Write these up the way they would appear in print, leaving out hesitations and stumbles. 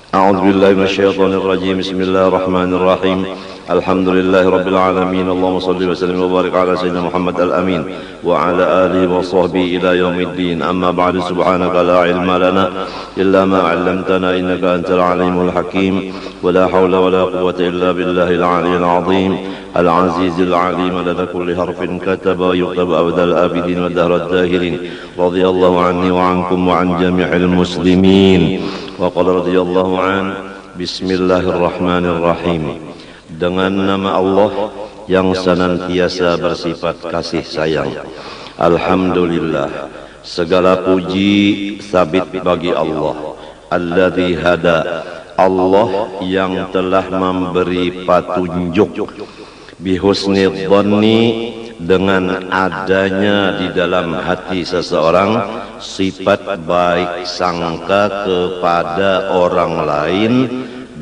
أعوذ بالله من الشيطان الرجيم. بسم الله الرحمن الرحيم. الحمد لله رب العالمين. اللهم صل وسلم وبارك على سيدنا محمد الأمين وعلى آله وصحبه إلى يوم الدين. أما بعد، سبحانك لا علم لنا إلا ما علمتنا إنك أنت العليم الحكيم. ولا حول ولا قوة إلا بالله العلي العظيم العزيز العليم. لدى كل حرف كتب ويكتب أبد الآبدين ودهر الداهرين. رضي الله عني وعنكم وعن جميع المسلمين. وقال رضي الله عنه. Bismillahirrahmanirrahim. Dengan nama Allah yang senantiasa bersifat kasih sayang. Alhamdulillah, segala puji sabit bagi Allah. Alladzi hada, Allah yang telah memberi petunjuk. Bihusni dhanni, dengan adanya di dalam hati seseorang sifat baik sangka kepada orang lain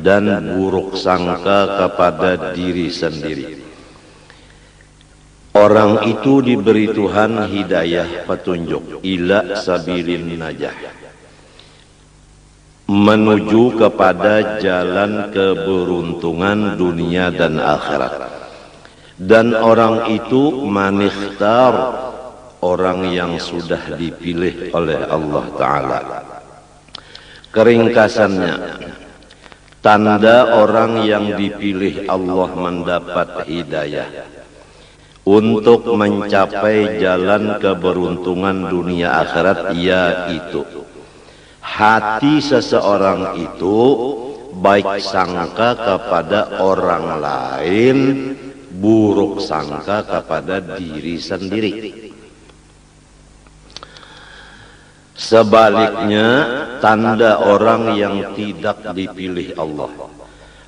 dan buruk sangka kepada diri sendiri. Orang itu diberi Tuhan hidayah, petunjuk, ila sabilin najah, menuju kepada jalan keberuntungan dunia dan akhirat. Dan orang itu manikhtar, orang yang sudah dipilih oleh Allah Ta'ala. Keringkasannya, tanda orang yang dipilih Allah mendapat hidayah untuk mencapai jalan keberuntungan dunia akhirat, yaitu hati seseorang itu baik sangka kepada orang lain, buruk sangka kepada diri sendiri. Sebaliknya, tanda orang yang tidak dipilih Allah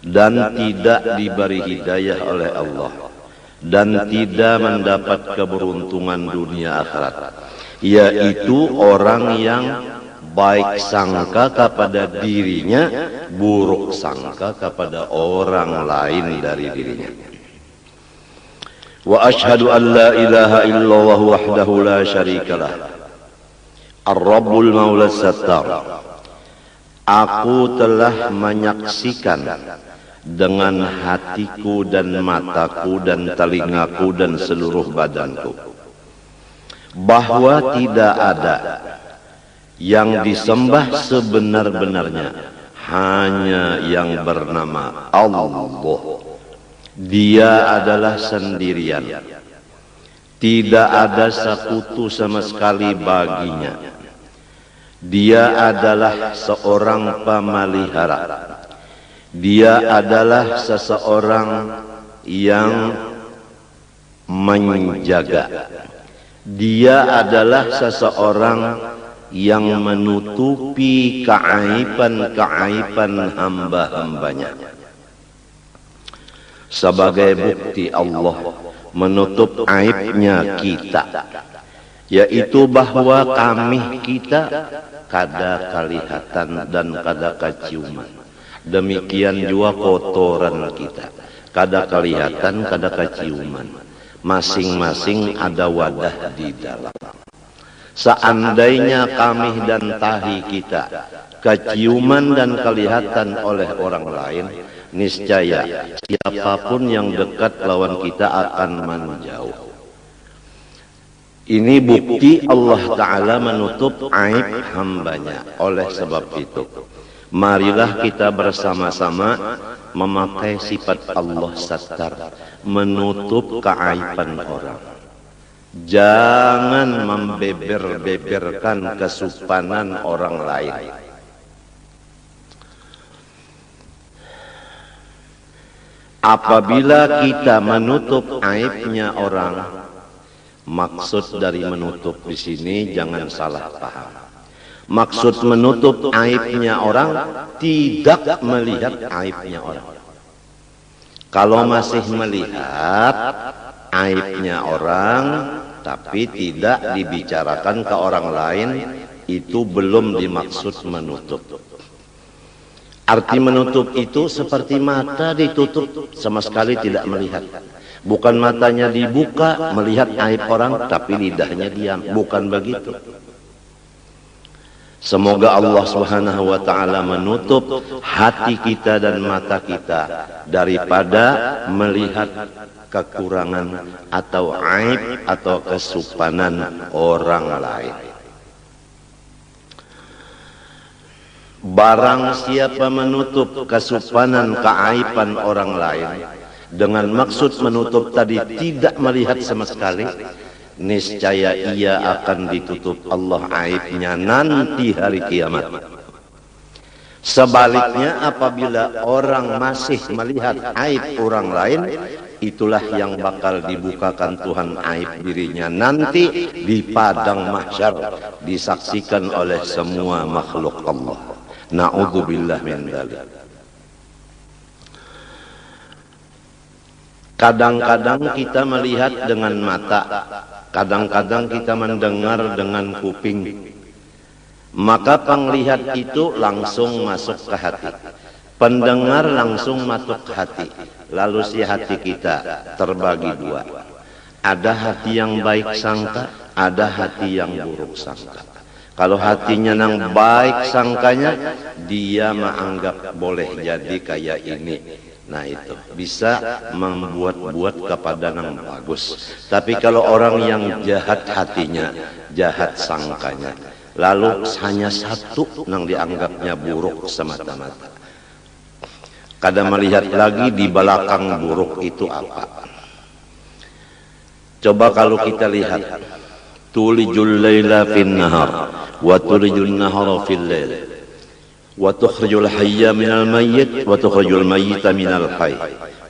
dan tidak diberi hidayah oleh Allah dan tidak mendapat keberuntungan dunia akhirat, yaitu orang yang baik sangka kepada dirinya, buruk sangka kepada orang lain dari dirinya. Wa ashhadu an la ilaha illallah wahdahu la syarikalah, Ar-Rabbul Maula Sattar. Aku telah menyaksikan dengan hatiku dan mataku dan telingaku dan seluruh badanku bahwa tidak ada yang disembah sebenar-benarnya hanya yang bernama Allah. Dia adalah sendirian, tidak ada sekutu sama sekali baginya. Dia adalah seorang pemelihara. Dia adalah seseorang yang menjaga. Dia adalah seseorang yang menutupi keaiban-keaiban hamba-hambanya. Sebagai bukti Allah menutup aibnya kita, yaitu bahwa kami kita kada kelihatan dan kada keciuman. Demikian juga kotoran kita, kada kelihatan, kada keciuman. Masing-masing ada wadah di dalam. Seandainya kami dan tahi kita keciuman dan kelihatan oleh orang lain, niscaya siapapun yang dekat lawan kita akan menjauh. Ini bukti Allah Ta'ala menutup aib hambanya. Oleh sebab itu, marilah kita bersama-sama memakai sifat Allah Sattar, menutup keaiban orang. Jangan membeber-beberkan kesupanan orang lain. Apabila kita menutup aibnya orang, maksud dari menutup di sini jangan salah paham. Maksud menutup aibnya orang tidak melihat aibnya orang. Kalau masih melihat aibnya orang tapi tidak dibicarakan ke orang lain, itu belum dimaksud menutup. Arti menutup itu seperti mata ditutup, sama sekali tidak melihat. Bukan matanya dibuka melihat aib orang, tapi lidahnya diam. Bukan begitu. Semoga Allah Subhanahu wa taala menutup hati kita dan mata kita daripada melihat kekurangan atau aib atau kesupanan orang lain. Barang siapa menutup kesupanan keaiban orang lain dengan maksud menutup tadi tidak melihat sama sekali, niscaya ia akan ditutup Allah aibnya nanti hari kiamat. Sebaliknya apabila orang masih melihat aib orang lain, itulah yang bakal dibukakan Tuhan aib dirinya nanti di padang mahsyar, disaksikan oleh semua makhluk Allah. Na'udzubillah min dzalik. Kadang-kadang kita melihat dengan mata, kadang-kadang kita mendengar dengan kuping. Maka penglihat itu langsung masuk ke hati, pendengar langsung masuk ke hati. Lalu si hati kita terbagi dua. Ada hati yang baik sangka, ada hati yang buruk sangka. Kalau hatinya yang baik sangkanya, dia menganggap boleh jadi kayak ini. Nah itu bisa membuat-buat kepada yang bagus. Tapi kalau orang yang jahat hatinya, jahat sangkanya, lalu hanya satu yang dianggapnya buruk semata-mata. Kadang melihat lagi di belakang buruk itu apa. Coba kalau kita lihat, tulijul laila fin nahar wa tulijul nahara fil lail wa tukhrijul hayya minal mayyit wa tukhrijul mayyita minal hayy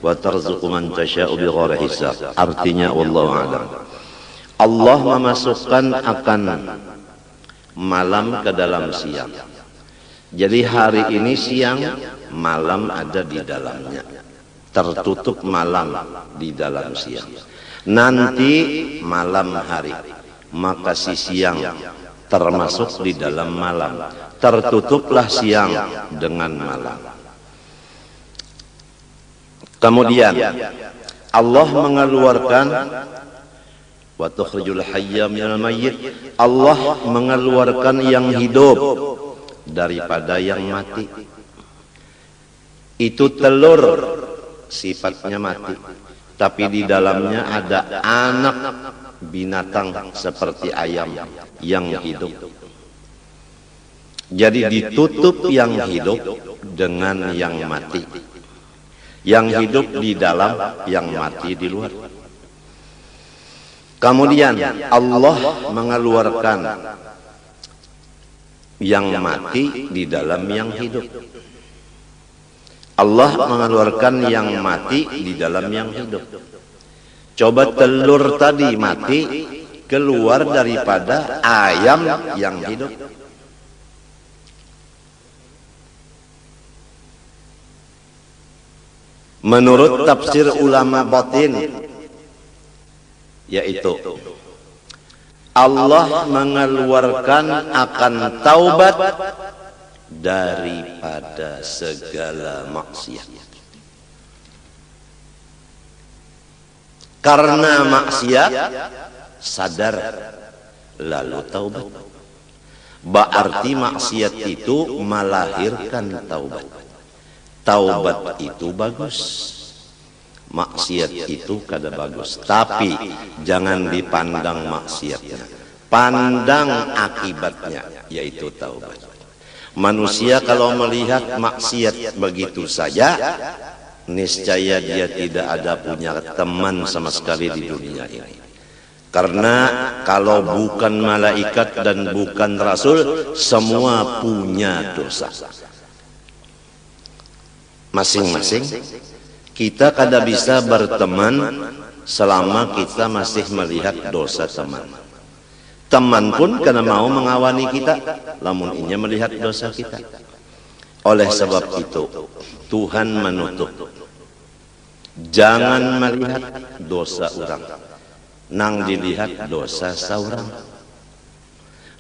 wa tarzuqu man tasha'u bighairi hisab. Artinya wallahu a'lam. Allah memasukkan akan malam ke dalam siang. Jadi hari ini siang, malam ada di dalamnya. Tertutup malam di dalam siang. Nanti malam hari, maka si siang termasuk di dalam malam. Tertutuplah siang dengan malam. Kemudian Allah mengeluarkan wa tukhrijul hayya minal mayyit. Allah mengeluarkan yang hidup daripada yang mati. Itu telur sifatnya mati, tapi di dalamnya ada anak binatang seperti ayam yang hidup. Jadi ditutup yang hidup dengan yang mati. Yang hidup di dalam, yang mati di luar. Kemudian Allah mengeluarkan yang mati di dalam yang hidup. Allah mengeluarkan yang mati di dalam yang hidup. Coba telur tadi mati keluar daripada ayam yang hidup. Menurut tafsir ulama batin, yaitu Allah mengeluarkan akan taubat daripada segala maksiat. Karena maksiat sadar lalu taubat. Berarti maksiat itu melahirkan taubat. Taubat itu bagus, maksiat itu kada bagus. Tapi jangan dipandang maksiatnya, pandang akibatnya, yaitu taubat. Manusia kalau melihat maksiat begitu saja, niscaya dia tidak ada punya teman sama sekali di dunia ini. Karena kalau bukan malaikat dan bukan rasul, semua punya dosa. Masing-masing kita kada bisa berteman selama kita masih melihat dosa teman. Teman pun kada mau mengawani kita lamun inya melihat dosa kita. Oleh sebab itu Tuhan menutup. Jangan melihat dosa orang, nang dilihat dosa saurang.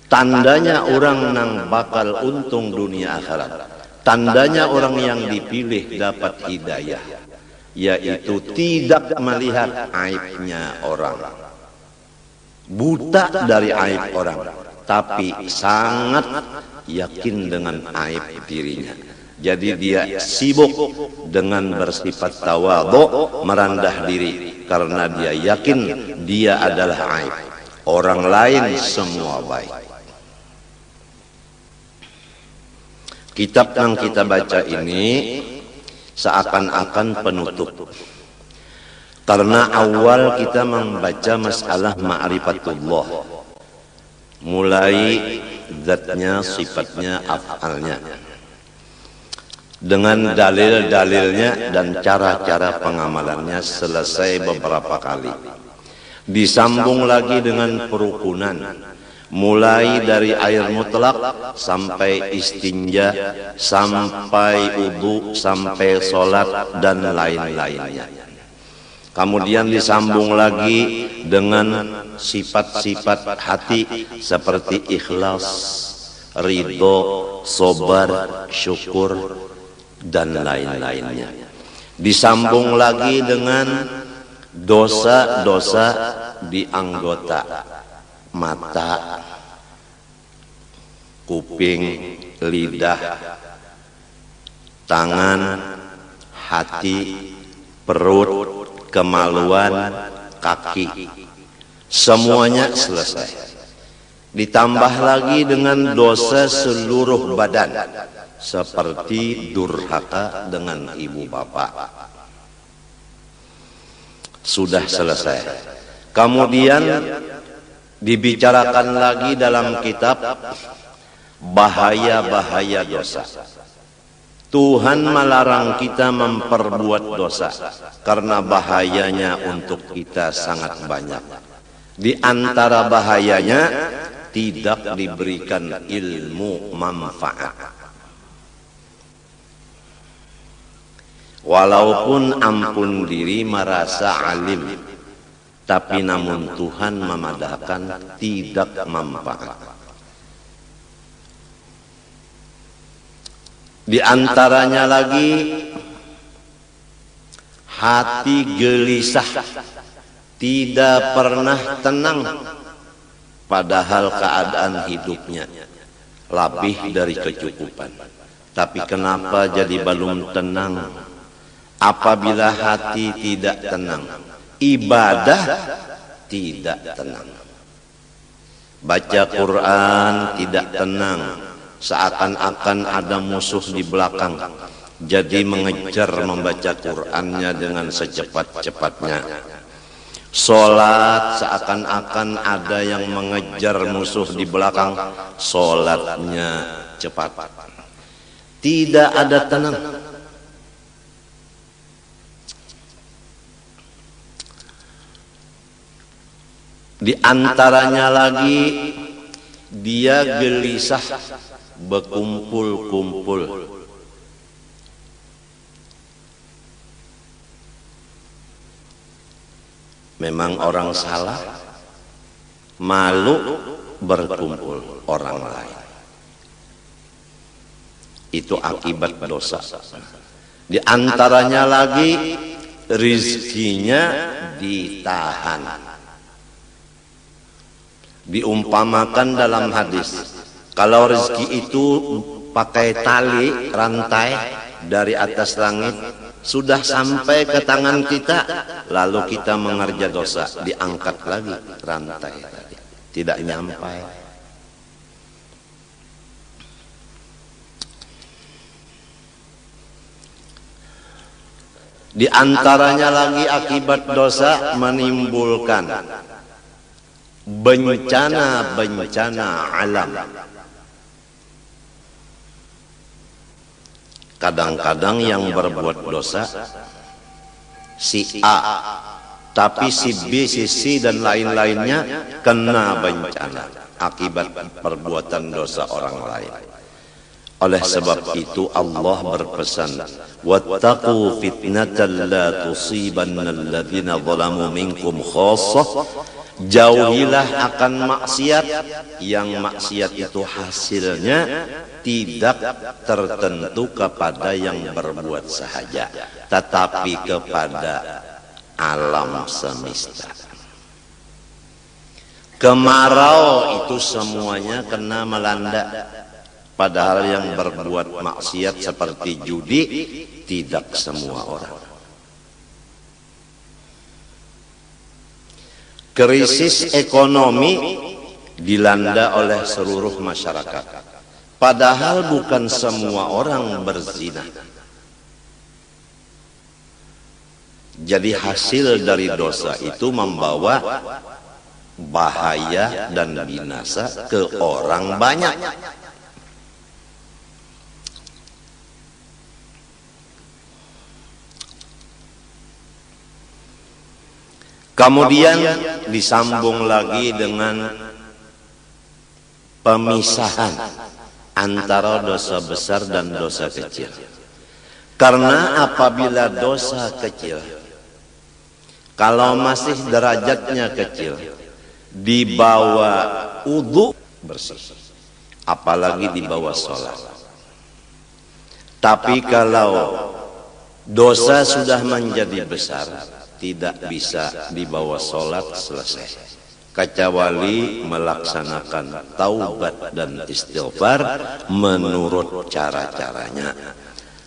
Tandanya orang nang bakal untung dunia akhirat, tandanya orang yang dipilih dapat hidayah, yaitu tidak melihat aibnya orang, buta dari aib orang, tapi sangat yakin dengan aib dirinya. Jadi dia sibuk dengan bersifat tawadhu, merendah diri karena dia yakin dia adalah aib. Orang lain semua baik. Kitab yang kita baca ini seakan-akan penutup. Karena awal kita membaca masalah ma'rifatullah. Mulai zatnya, sifatnya, af'alnya. Dengan dalil-dalilnya dan cara-cara pengamalannya selesai beberapa kali. Disambung lagi dengan perukunan. Mulai dari air mutlak sampai istinja, sampai wudu, sampai sholat dan lain-lainnya. Kemudian disambung lagi dengan sifat-sifat hati seperti ikhlas, ridho, sabar, syukur dan lain-lainnya. Disambung lagi dengan dosa-dosa di anggota mata, kuping, lidah, tangan, hati, perut, kemaluan, kaki. Semuanya selesai. Ditambah lagi dengan dosa seluruh badan, seperti durhaka dengan ibu bapak. Sudah selesai. Kemudian dibicarakan lagi dalam kitab bahaya-bahaya dosa. Tuhan melarang kita memperbuat dosa karena bahayanya untuk kita sangat banyak. Di antara bahayanya tidak diberikan ilmu manfaat. Walaupun ampun diri merasa alim, tapi namun Tuhan memadahkan tidak manfaat. Di antaranya lagi hati gelisah, tidak pernah tenang, padahal keadaan hidupnya lebih dari kecukupan. Tapi kenapa jadi belum tenang? Apabila hati tidak tenang, ibadah tidak tenang. Baca Quran tidak tenang, seakan-akan ada musuh di belakang. Jadi mengejar membaca Qurannya dengan secepat-cepatnya. Sholat seakan-akan ada yang mengejar musuh di belakang, sholatnya cepat. Tidak ada tenang. Di antaranya lagi dia gelisah, berkumpul-kumpul. Memang orang salah, malu berkumpul orang lain. Itu akibat dosa. Di antaranya lagi rizkinya ditahan. Diumpamakan dalam hadis, kalau rezeki itu pakai tali rantai dari atas langit, sudah sampai ke tangan kita, lalu kita mengerja dosa, diangkat lagi rantai tadi, tidak nyampai. Di antaranya lagi akibat dosa menimbulkan bencana-bencana alam. Kadang-kadang yang berbuat dosa si A, tapi si B, si C dan lain-lainnya kena bencana akibat perbuatan dosa orang lain. Oleh sebab itu Allah berpesan, wattaqu fitnatan la tusibanna alladhina zalamu minkum khassah. Jauhilah akan maksiat, yang maksiat itu hasilnya tidak tertentu kepada yang berbuat sahaja, tetapi kepada alam semesta. Kemarau itu semuanya kena melanda. Padahal yang berbuat maksiat seperti judi tidak semua orang. Krisis ekonomi dilanda oleh seluruh masyarakat. Padahal bukan semua orang berzina. Jadi hasil dari dosa itu membawa bahaya dan binasa ke orang banyak. Kemudian disambung lagi dengan pemisahan antara dosa besar dan dosa kecil. Karena apabila dosa kecil, kalau masih derajatnya kecil, di bawah wudu bersih, apalagi di bawah sholat. Tapi kalau dosa sudah menjadi besar, tidak bisa di bawah sholat selesai, kecuali melaksanakan taubat dan istighfar menurut cara-caranya.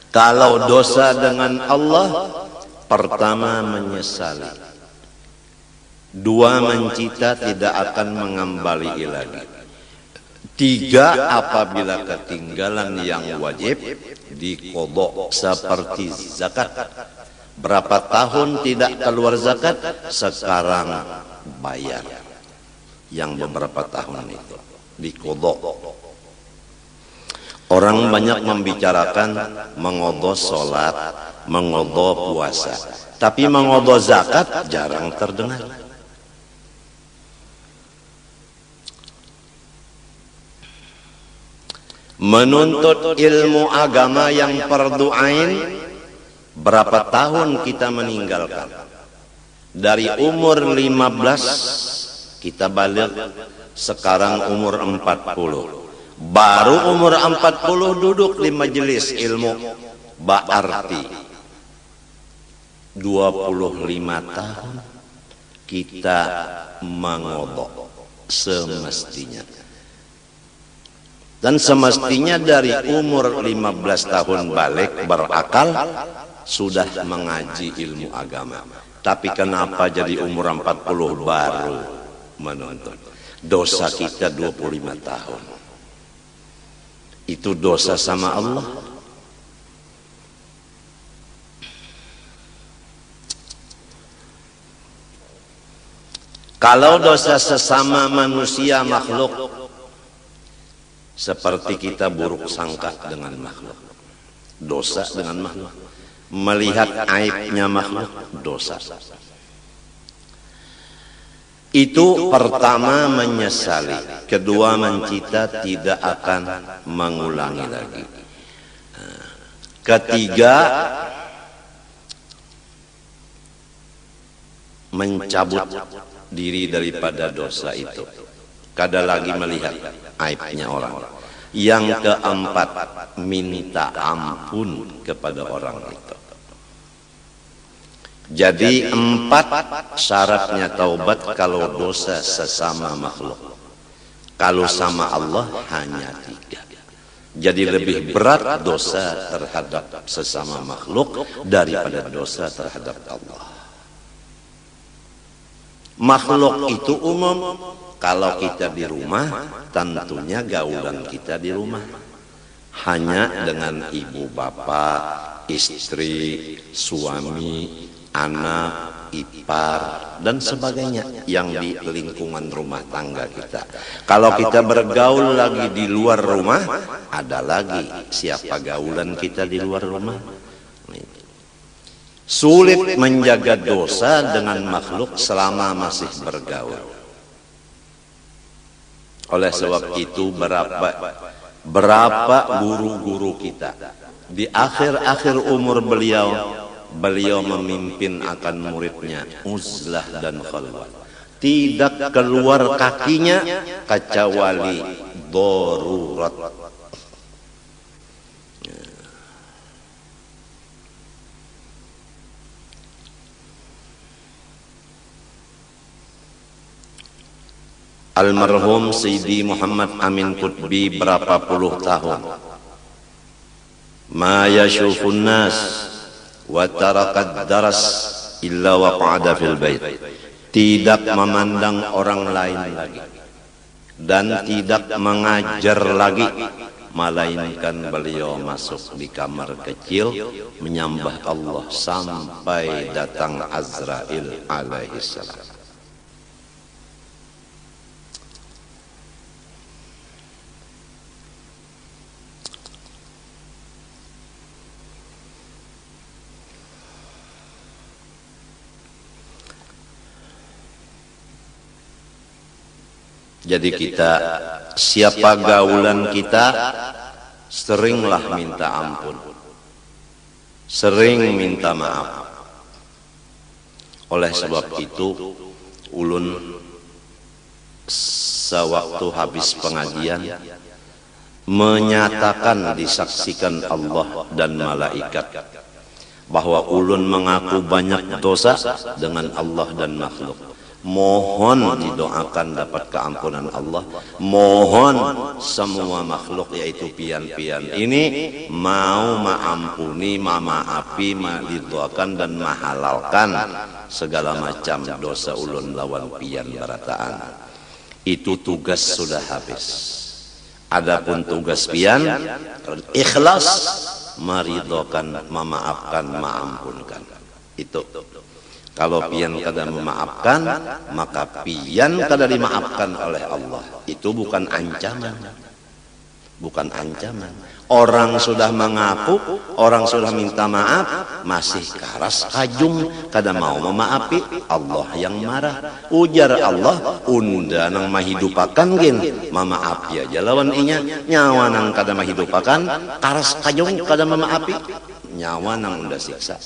Kalau dosa dengan Allah, pertama menyesali, dua mencita tidak akan mengembali lagi, tiga apabila ketinggalan yang wajib diqodho seperti zakat. Berapa tahun tidak keluar zakat, sekarang bayar yang beberapa tahun itu diqodho. Orang banyak membicarakan mengodho sholat, mengodho puasa, tapi mengodho zakat jarang terdengar. Menuntut ilmu agama yang fardu ain, berapa tahun kita meninggalkan? Dari umur 15 kita balik, sekarang umur 40. Baru umur 40 duduk di majelis ilmu, berarti 25 tahun kita mengodho semestinya. Dan semestinya dari umur 15 tahun balik berakal, sudah mengaji ilmu agama. Tapi kenapa jadi umur 40 baru menuntut? Dosa kita 25 tahun. Itu dosa sama Allah. Kalau dosa sesama manusia makhluk, seperti kita buruk sangka dengan makhluk, dosa dengan makhluk. Melihat aibnya makhluk, dosa. Itu pertama menyesali, kedua mencita tidak akan mengulangi lagi, ketiga mencabut diri daripada dosa itu, kada lagi melihat aibnya orang. Yang keempat, minta ampun kepada orang itu. Jadi 4 syaratnya taubat kalau dosa sesama makhluk. Kalau sama Allah hanya 3. Jadi lebih berat dosa terhadap sesama makhluk daripada dosa terhadap Allah. Makhluk itu umum. Kalau kita di rumah, tentunya gaulan kita di rumah hanya dengan ibu bapak, istri, suami, anak, ipar, dan sebagainya yang di lingkungan rumah tangga kita. Kalau kita bergaul lagi di luar rumah, ada lagi siapa gaulan kita di luar rumah. Sulit menjaga dosa dengan makhluk selama masih bergaul. Oleh sebab itu berapa guru-guru kita di akhir-akhir umur beliau memimpin akan muridnya uzlah dan khalwat, tidak keluar kakinya kecuali darurat. almarhum Sayyidi Muhammad Amin Qutbi berapa puluh tahun. Ma yashufun nas wa tarakat daras illa waqa'ada fil bait. Tidak memandang orang lain lagi dan tidak mengajar lagi, melainkan beliau masuk di kamar kecil menyembah Allah sampai datang Azrail alaihissalam. Jadi kita, siapa gaulan kita, seringlah minta ampun, sering minta maaf. Oleh sebab itu, ulun sewaktu habis pengajian menyatakan, disaksikan Allah dan malaikat bahwa ulun mengaku banyak dosa dengan Allah dan makhluk. Mohon didoakan dapat keampunan Allah. Mohon semua makhluk yaitu pian-pian ini mau maampuni, mamaapi, didoakan dan mahalalkan segala macam dosa ulun lawan pian barataan. Itu tugas sudah habis. Adapun tugas pian ikhlas, meridhokan, memaafkan, maampunkan. Itu. Kalau pian kada memaafkan, maka pian kada dimaafkan oleh Allah. Itu bukan ancaman. Bukan ancaman. Orang sudah mengaku, orang sudah minta maaf, masih karas kajung, kada mau memaafi, Allah yang marah. Ujar Allah, unda nang mahidupakan gin, mamaafi aja lawan inya. Nyawa nang kada mahidupakan, karas kajung kada memaafi, nyawa nang unda siksa.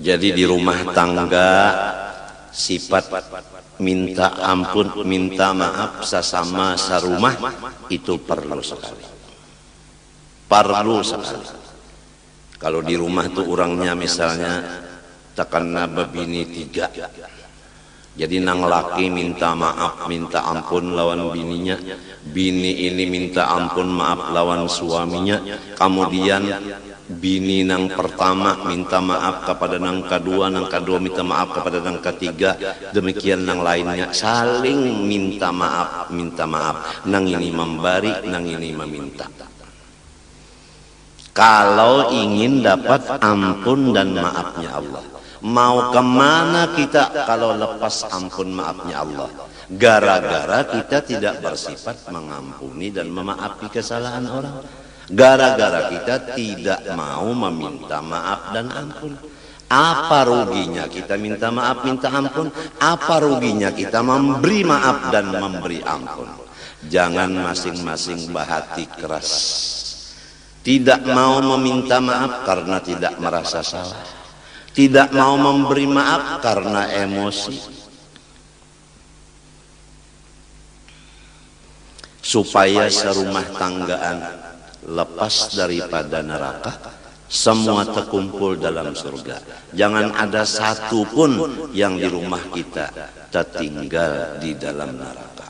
Jadi di rumah tangga sifat minta ampun, minta maaf sesama sarumah itu perlu sekali. Perlu sekali. Kalau di rumah tuh orangnya misalnya takana babini 3. Jadi nang laki minta maaf, minta ampun lawan bininya, bini ini minta ampun maaf lawan suaminya, kemudian bini nang pertama minta maaf kepada nang kedua minta maaf kepada nang ketiga, demikian nang lainnya saling minta maaf, nang ini memberi, nang ini meminta. Kalau ingin dapat ampun dan maafnya Allah, mau kemana kita kalau lepas ampun maafnya Allah? Gara-gara kita tidak bersifat mengampuni dan memaafi kesalahan orang. Gara-gara kita tidak mau meminta maaf dan ampun. Apa ruginya kita minta maaf, minta ampun? Apa ruginya kita memberi maaf dan memberi ampun? Jangan masing-masing bahati keras. Tidak mau meminta maaf karena tidak merasa salah. Tidak mau memberi maaf karena emosi. Supaya serumah tanggaan lepas daripada neraka, semua terkumpul dalam surga. Jangan ada satu pun yang di rumah kita tertinggal di dalam neraka.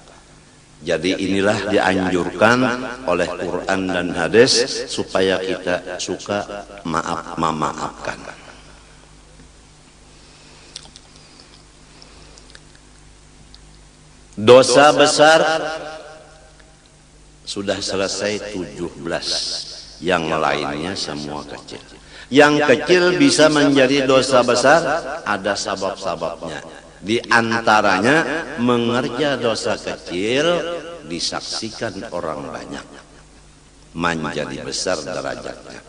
Jadi inilah dianjurkan oleh Quran dan hadis supaya kita suka memaafkan. Dosa besar sudah selesai 17, yang lainnya semua kecil. Yang kecil bisa menjadi dosa besar, ada sebab-sebabnya. Di antaranya mengerja dosa kecil disaksikan orang banyak, menjadi besar derajatnya.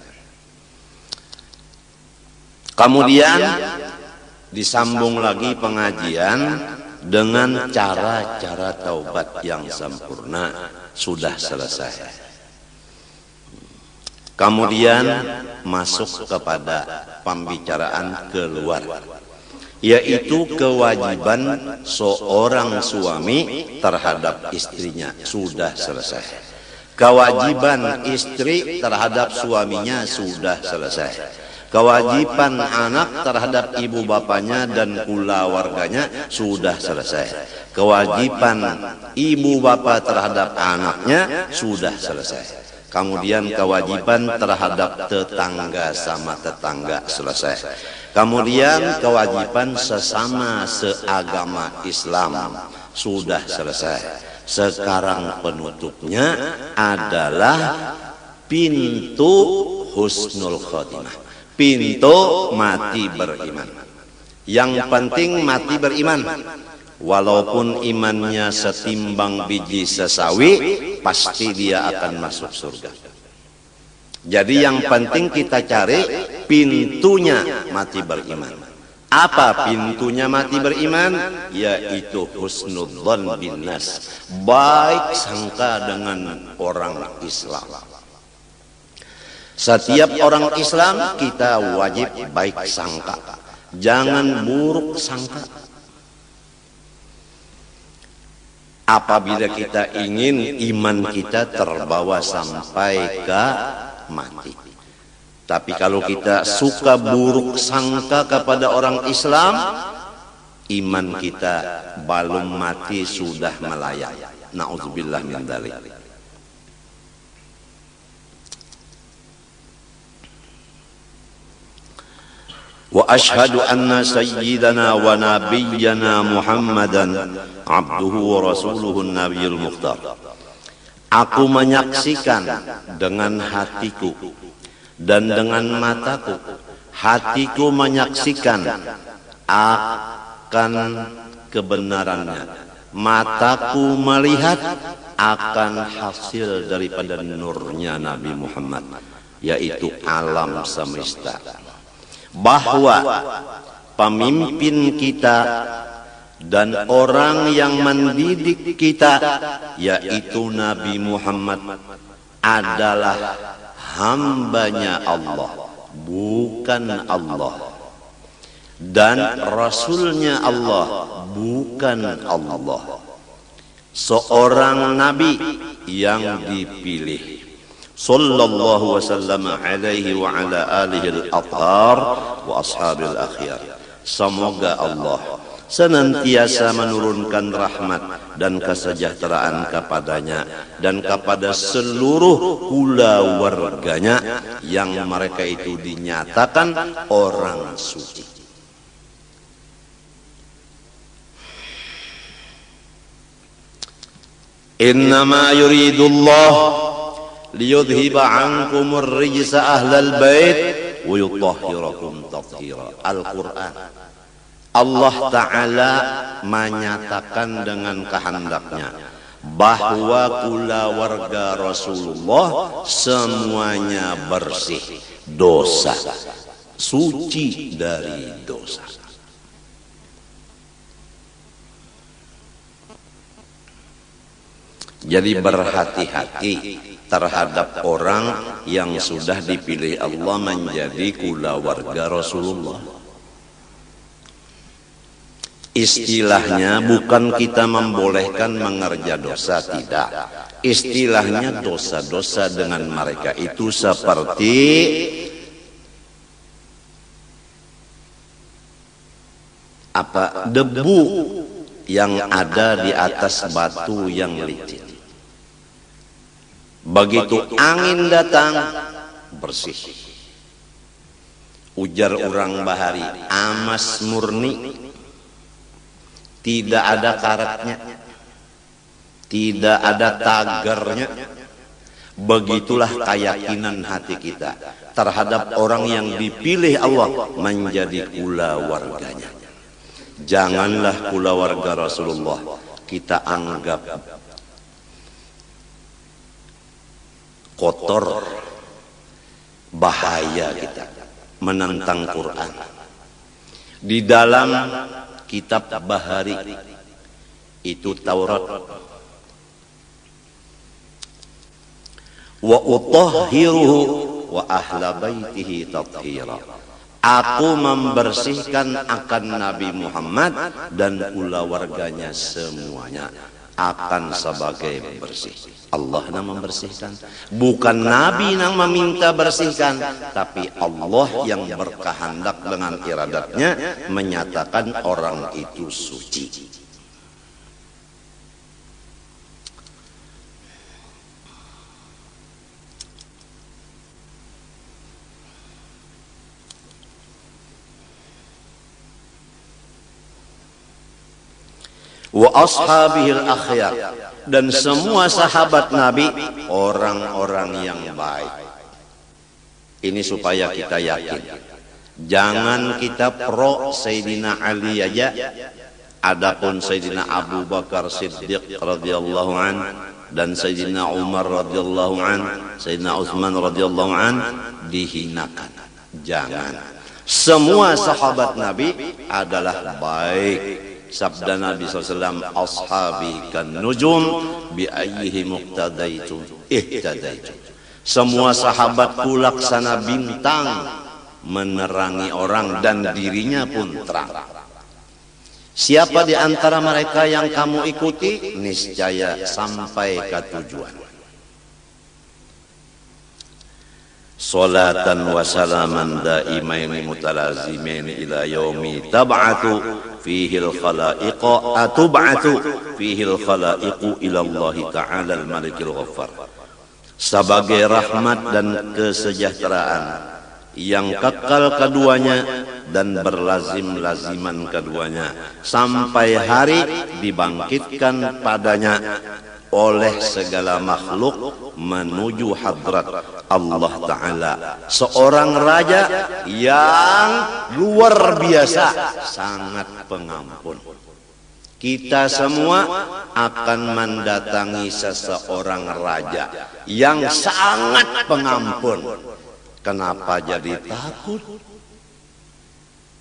Kemudian disambung lagi pengajian dengan cara-cara taubat yang sempurna. Sudah selesai. Kemudian masuk kepada pembicaraan keluar, yaitu kewajiban seorang suami terhadap istrinya. Sudah selesai. Kewajiban istri terhadap suaminya sudah selesai. Kewajiban anak terhadap ibu bapanya dan keluarganya sudah selesai. Kewajiban ibu bapa terhadap anaknya sudah selesai. Kemudian kewajiban terhadap tetangga sama tetangga selesai. Kemudian kewajiban sesama seagama Islam sudah selesai. Sekarang penutupnya adalah pintu husnul khotimah. Pintu mati beriman. Yang penting mati beriman. Walaupun imannya setimbang biji sesawi, pasti dia akan masuk surga. Jadi yang penting kita cari pintunya mati beriman. Apa pintunya mati beriman? Yaitu husnudzon bin nas, baik sangka dengan orang Islam. Setiap orang Islam kita wajib baik sangka, jangan buruk sangka. Apabila kita ingin iman kita terbawa sampai ke mati. Tapi kalau kita suka buruk sangka kepada orang Islam, iman kita belum mati sudah melayang. Na'udzubillah min dzalik. Wa ashhadu anna sayyidana wa nabiyyana Muhammadan abduhu wa rasuluhu nabiyul mukhtar. Aku menyaksikan dengan hatiku dan dengan mataku. Hatiku menyaksikan akan kebenarannya. Mataku melihat akan hasil daripada nurnya Nabi Muhammad, yaitu alam semesta. Bahwa pemimpin kita dan orang yang mendidik kita, yaitu Nabi Muhammad, adalah hambanya Allah, bukan Allah, dan Rasulnya Allah, bukan Allah. Seorang Nabi yang dipilih, sallallahu wasallam alaihi wa ala alihi al-athhar wa ashabil akhyar. Semoga Allah senantiasa menurunkan rahmat dan kesejahteraan kepadanya dan kepada seluruh keluarganya yang mereka itu dinyatakan orang suci. Innama yuridullah liyudhiba ankumur rijsa ahlal bait wa yutahhirakum tathira. Al-Quran. Allah Ta'ala menyatakan dengan kehendaknya bahwa keluarga Rasulullah semuanya bersih dosa, suci dari dosa. Jadi berhati-hati terhadap orang yang sudah dipilih Allah menjadi keluarga Rasulullah. Istilahnya bukan kita membolehkan mengerja dosa, tidak. Istilahnya dosa-dosa dengan mereka itu seperti debu yang ada di atas batu yang licin. Begitu angin datang, bersih. Ujar orang Bahari, amas murni, tidak ada karatnya, tidak ada tagarnya. Begitulah keyakinan hati kita terhadap orang yang dipilih Allah menjadi keluarganya. Janganlah keluarga Rasulullah kita anggap kotor, bahaya kita menentang Quran. Di dalam kitab Bahari itu Taurat, wa utahhiruhu wa ahla baitihi tathira. Aku membersihkan akan Nabi Muhammad dan keluarganya semuanya. akan sebagai bersih. Allah yang membersihkan, bukan Nabi yang meminta bersihkan, tapi Allah yang berkehendak dengan iradatnya menyatakan orang itu suci. Wa ashabihil akhyar, dan semua sahabat Nabi orang-orang yang baik. Ini supaya kita yakin. Jangan kita pro Sayyidina Ali aja, adapun Sayyidina Abu Bakar Siddiq radhiyallahu an dan Sayyidina Umar radhiyallahu an, Sayyidina Utsman radhiyallahu an dihinakan. Jangan. Semua sahabat Nabi adalah baik. Sabda Nabi SAW, ashabi kan nujum bi ayyihi muqtadaitu ihtadaitu. Semua sahabatku laksana bintang menerangi orang dan dirinya pun terang. Siapa di antara mereka yang kamu ikuti, niscaya sampai ke tujuan. Salatan wa salaman daimaini mutalazimaini ila yaumi tab'atu fihil khalaiqa atub'atu fihil khalaiqu ila Allah ta'ala al-malikil ghaffar. Sebagai rahmat dan kesejahteraan yang kekal keduanya dan berlazim-laziman keduanya sampai hari dibangkitkan padanya oleh segala makhluk menuju hadrat Allah Ta'ala, seorang raja yang luar biasa, sangat pengampun. Kita semua akan mendatangi seseorang raja yang sangat pengampun. Kenapa jadi takut?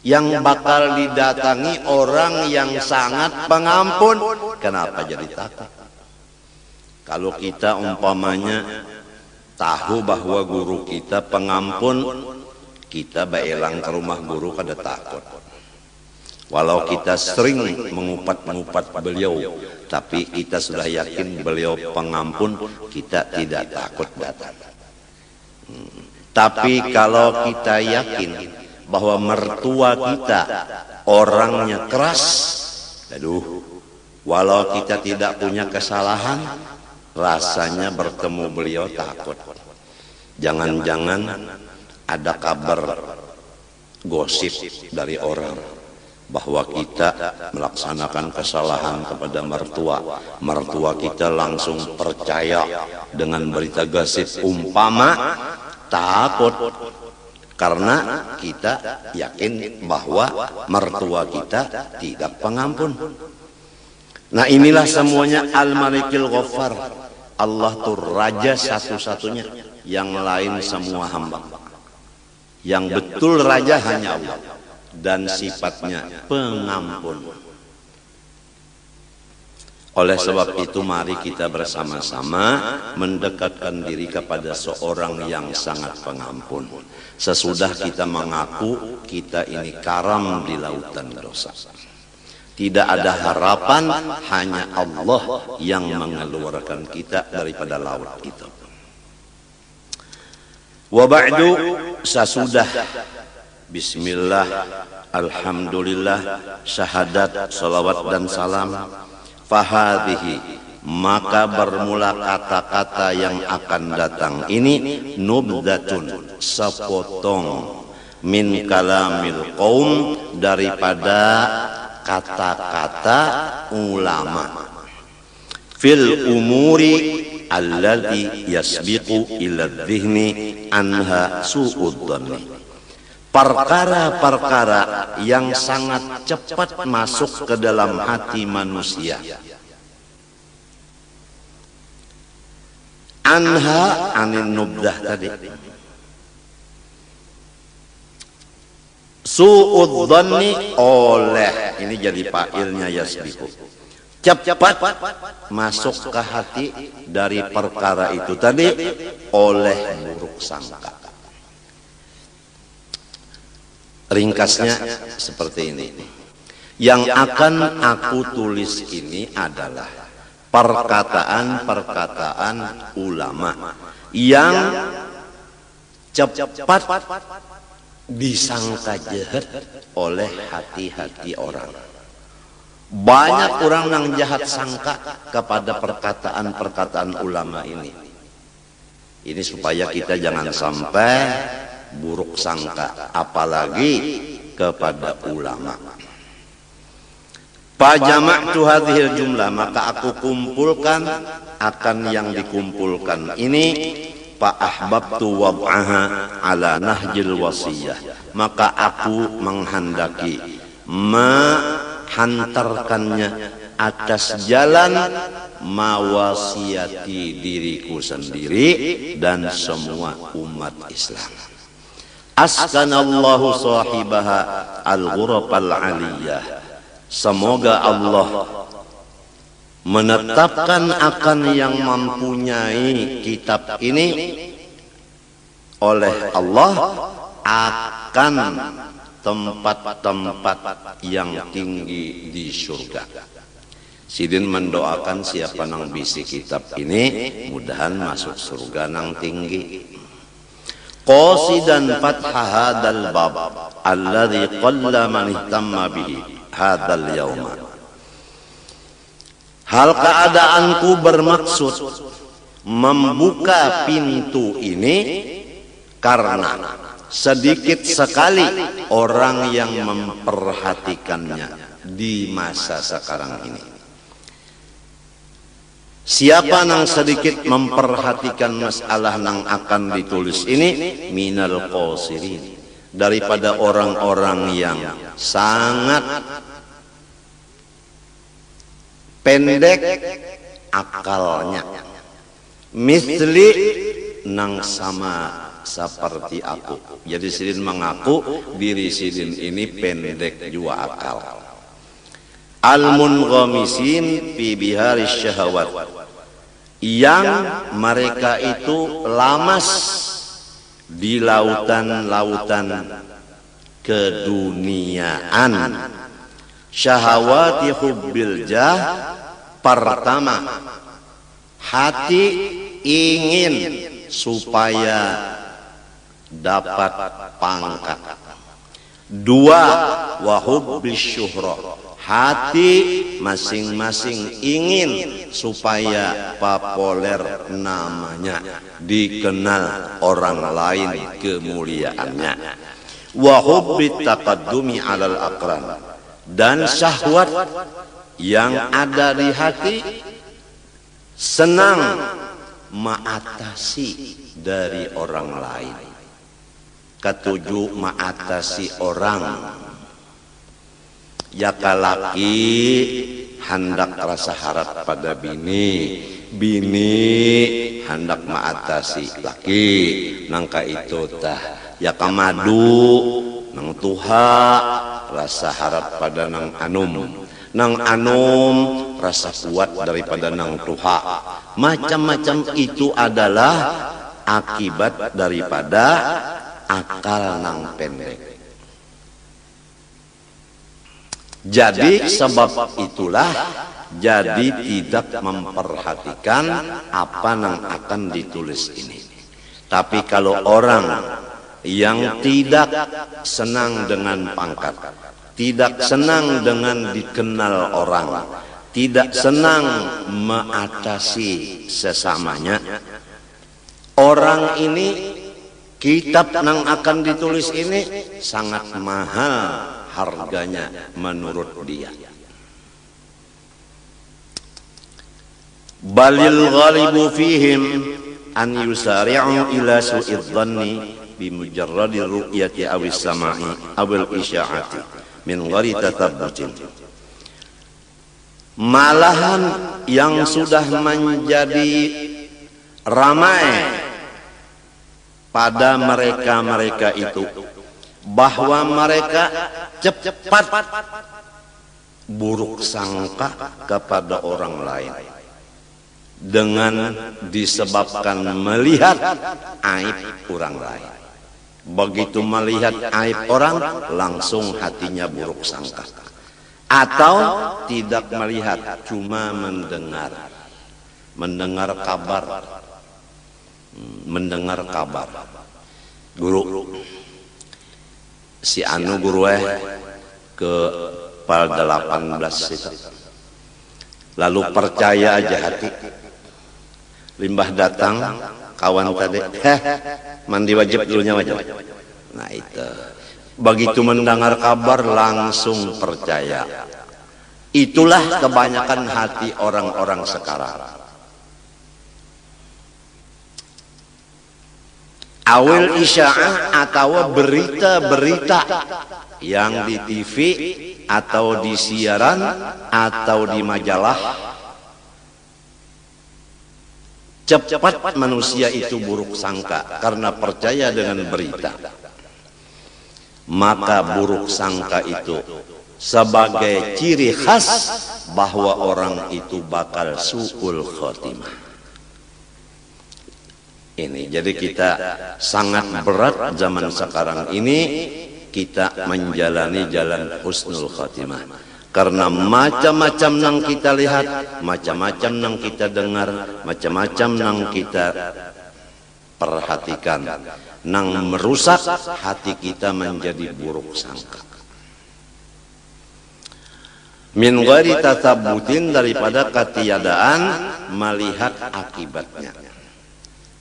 Yang bakal didatangi orang yang sangat pengampun, kenapa jadi takut? Kalau kita umpamanya tahu bahwa guru kita pengampun, kita baelang ke rumah guru kada takut. Walau kita sering mengupat-ngupat beliau, tapi kita sudah yakin beliau pengampun, kita tidak takut datang. Tapi kalau kita yakin bahwa mertua kita orangnya keras, aduh, walau kita tidak punya kesalahan, rasanya bertemu beliau takut. Jangan-jangan ada kabar gosip dari orang bahwa kita melaksanakan kesalahan kepada mertua. Mertua kita langsung percaya dengan berita gosip, umpama takut karena kita yakin bahwa mertua kita tidak pengampun. Nah, inilah semuanya Al-Malikil Ghaffar. Allah tuh raja satu-satunya, yang lain semua hamba. Yang betul raja hanya Allah, dan sifatnya pengampun. Oleh sebab itu mari kita bersama-sama mendekatkan diri kepada seorang yang sangat pengampun. Sesudah kita mengaku kita ini karam di lautan dosa. Tidak ada harapan, hanya Allah yang mengeluarkan kita daripada laut itu. Wa ba'du, sesudah bismillah, alhamdulillah, syahadat, salawat dan salam, fahadhihi, maka bermula kata-kata yang akan datang ini nubdatun, sepotong, min kalamil qaum, daripada kata-kata ulama, fil umuri alladhi yasbiqu ila dhihni anha su'uddhanni, perkara-perkara yang sangat cepat masuk ke dalam hati manusia. Anha, anin nubdah tadi, su'uddhanni, oleh, ini jadi fa'ilnya yasbiqu, cepat masuk ke hati dari perkara itu tadi, oleh buruk sangka. Ringkasnya seperti ini. Yang akan aku tulis ini adalah perkataan-perkataan ulama yang cepat disangka jahat oleh hati-hati orang. Banyak orang yang jahat sangka kepada perkataan-perkataan ulama ini. Ini supaya kita jangan sampai buruk sangka, apalagi kepada ulama. Fajama'tu hadhil jumlah, maka aku kumpulkan akan yang dikumpulkan ini. Fa ahbabtu wad'aha ala nahjil wasiyah, maka aku menghendaki menghantarkannya atas jalan mawasiati diriku sendiri dan semua umat Islam. Askanallahu sahibaha al-ghurafal aliyah, semoga Allah menetapkan akan yang mempunyai kitab ini oleh Allah akan tempat-tempat yang tinggi di surga. Sidin mendoakan siapa nang bisi kitab ini mudahan masuk surga nang tinggi. Qasidan fatha hadal bab alladhi qalla man ihtamma bihi hadal yawma. Hal keadaanku bermaksud membuka pintu ini karena sedikit sekali orang yang memperhatikannya di masa sekarang ini. Siapa yang sedikit memperhatikan masalah yang akan ditulis ini? Minal qasirin, daripada orang-orang yang sangat pendek akalnya, misli nang sama seperti aku. Jadi sidin mengaku diri sidin ini pendek jua akal. Al-munghamisin fi bihari syahwat, yang mereka itu lamas di lautan-lautan keduniaan. Syahwati hubbil jah, pertama hati ingin supaya dapat pangkat. Dua, wa hubbis syuhrah, hati masing-masing ingin supaya populer namanya, dikenal orang lain kemuliaannya. Wa hubbit taqaddumi alal aqran, dan syahwat yang ada di hati senang mengatasi dari orang lain. Ketujuh, mengatasi orang. Ya kalaki hendak rasa harap pada bini, bini hendak mengatasi laki, nangka itu tah ya kamadu nang tuha rasa harap pada nang anum rasa kuat daripada nang tuha. Macam-macam itu adalah akibat daripada akal nang pendek. Jadi sebab itulah jadi tidak memperhatikan apa yang akan ditulis ini. Tapi kalau orang yang tidak senang dengan pangkat, tidak senang dengan dikenal orang, tidak senang mengatasi sesamanya, orang ini kitab yang akan ditulis ini sangat mahal harganya menurut dia. Balil ghalibu fihim an yusari'u ila su'idh dhanni bimujarradi ru'yati awis sama'i awil isya'ati min ghairi tatabbutin. Malahan yang sudah menjadi ramai pada mereka-mereka itu bahwa mereka cepat buruk sangka kepada orang lain dengan disebabkan melihat aib orang lain. Begitu melihat aib orang, langsung hatinya buruk sangka. Atau tidak melihat, cuma mendengar. mendengar kabar. Mendengar kabar. Guru, si anu guru ke pal 18 itu. Lalu percaya aja hati. Limbah datang, kawan tadi, mandi wajib dulunya wajib. Nah itu, begitu mendengar kabar langsung percaya. Itulah kebanyakan hati orang-orang sekarang. Awil isya'ah atau berita-berita yang di TV atau di siaran atau di majalah, cepat manusia itu buruk sangka karena percaya dengan berita. Maka buruk sangka itu sebagai ciri khas bahwa orang itu bakal su'ul khotimah. Ini jadi kita sangat berat zaman sekarang ini kita menjalani jalan husnul khotimah karena macam-macam yang kita lihat, macam-macam yang kita dengar, macam-macam yang kita perhatikan yang merusak hati kita menjadi buruk sangka. Min ghairi tatabbutin, daripada ketiadaan melihat akibatnya.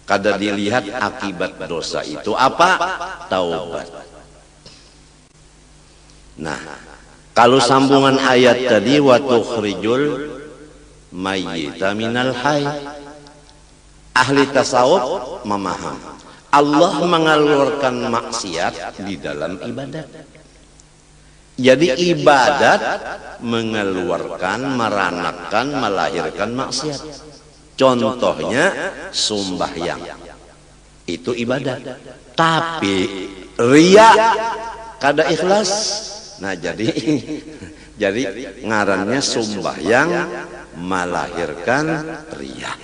Kada dilihat akibat dosa itu apa? Taubat. Nah, kalau sambungan ayat tadi wa tukhrijul mayyita minal hayy. Ahli tasawuf memaham Allah mengeluarkan maksiat di dalam ibadat. Jadi ibadat mengeluarkan, meranakan, melahirkan maksiat. Contohnya sembahyang itu ibadat, tapi riya kada ikhlas. Nah jadi ngarannya sembahyang melahirkan riya.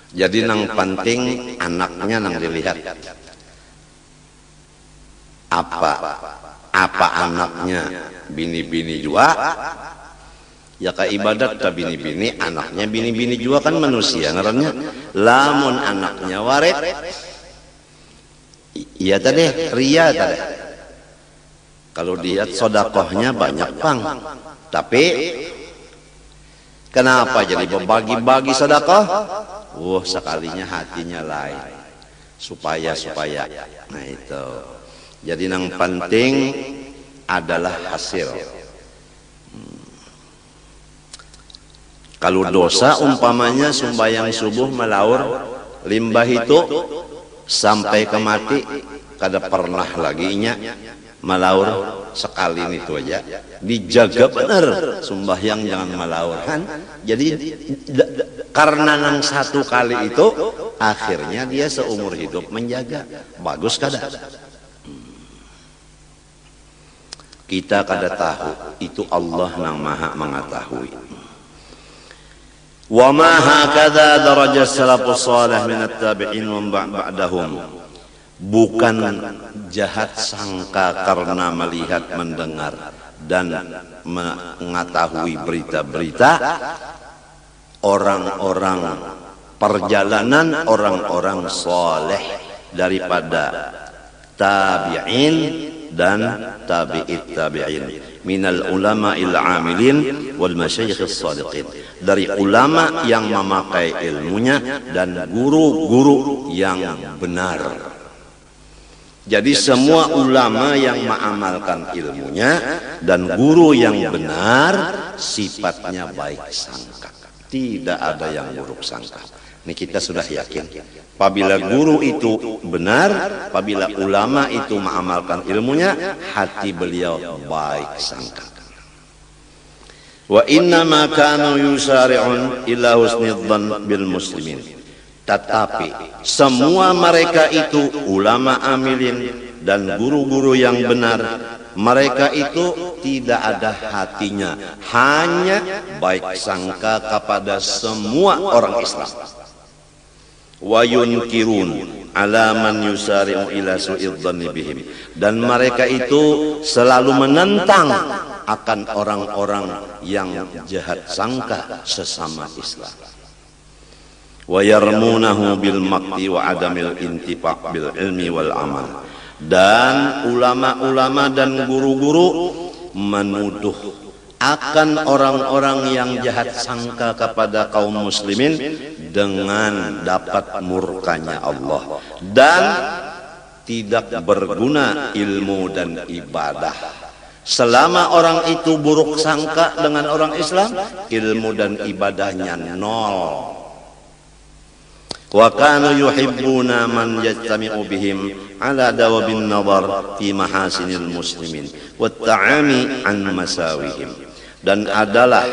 Jadi nang penting anaknya nang dilihat apa anaknya bini-bini juga. Ya ka ibadat ka bini-bini, anaknya bini-bini juga kan manusia ngarannya. Lamun anaknya waret, iya tadi ria tadi. Kalau lihat sodakohnya banyak pang, tapi kenapa jadi berbagi-bagi sodakoh? Sekalinya hatinya lain, supaya. Nah itu. Jadi yang penting adalah hasil. Kalau dosa umpamanya sembahyang subuh melaur limbah itu sampai ke mati kada pernah lagi nya melaur sekali itu aja, dijaga benar sembahyang jangan melaur kan. Jadi karena nang satu kali itu akhirnya dia seumur hidup menjaga. Bagus kada? Kita kada tahu, itu Allah yang maha mengetahui. Wa ma hakadha darajat salafus salih min at-tabi'in wa ba'dahum. Bukan jahat sangka karena melihat, mendengar dan mengetahui berita-berita orang-orang perjalanan orang-orang saleh daripada tabi'in dan tabi'it tabi'in minal ulama'il amilin wal masyayikhis sadiqin, dari ulama yang memakai ilmunya dan guru-guru yang benar. Jadi semua ulama yang mengamalkan ilmunya dan guru yang benar sifatnya baik sangka, tidak ada yang buruk sangka. Ini kita sudah yakin. Apabila guru itu benar, apabila ulama itu mengamalkan ilmunya, hati beliau baik sangka. Wa inna ma kanu yusari'un ila husnidzan bil muslimin. Tetapi semua mereka itu ulama amilin dan guru-guru yang benar, mereka itu tidak ada hatinya, hanya baik sangka kepada semua orang Islam. Wa yunkirun ala man yusari'u ila su'idzanni bihim, dan mereka itu selalu menentang akan orang-orang yang jahat sangka sesama Islam. Wa yarmunahu bil makti wa adamil intifa' bil ilmi wal amal. Dan ulama-ulama dan guru-guru menuduh akan orang-orang yang jahat sangka kepada kaum muslimin dengan dapat murkanya Allah dan tidak berguna ilmu dan ibadah. Selama orang itu buruk sangka dengan orang Islam, ilmu dan ibadahnya nol. Wa kanu yuhibbuna man yajtami'u bihim ala dawabin nazar fi mahasinil muslimin wa ta'ami an masawihim. Dan adalah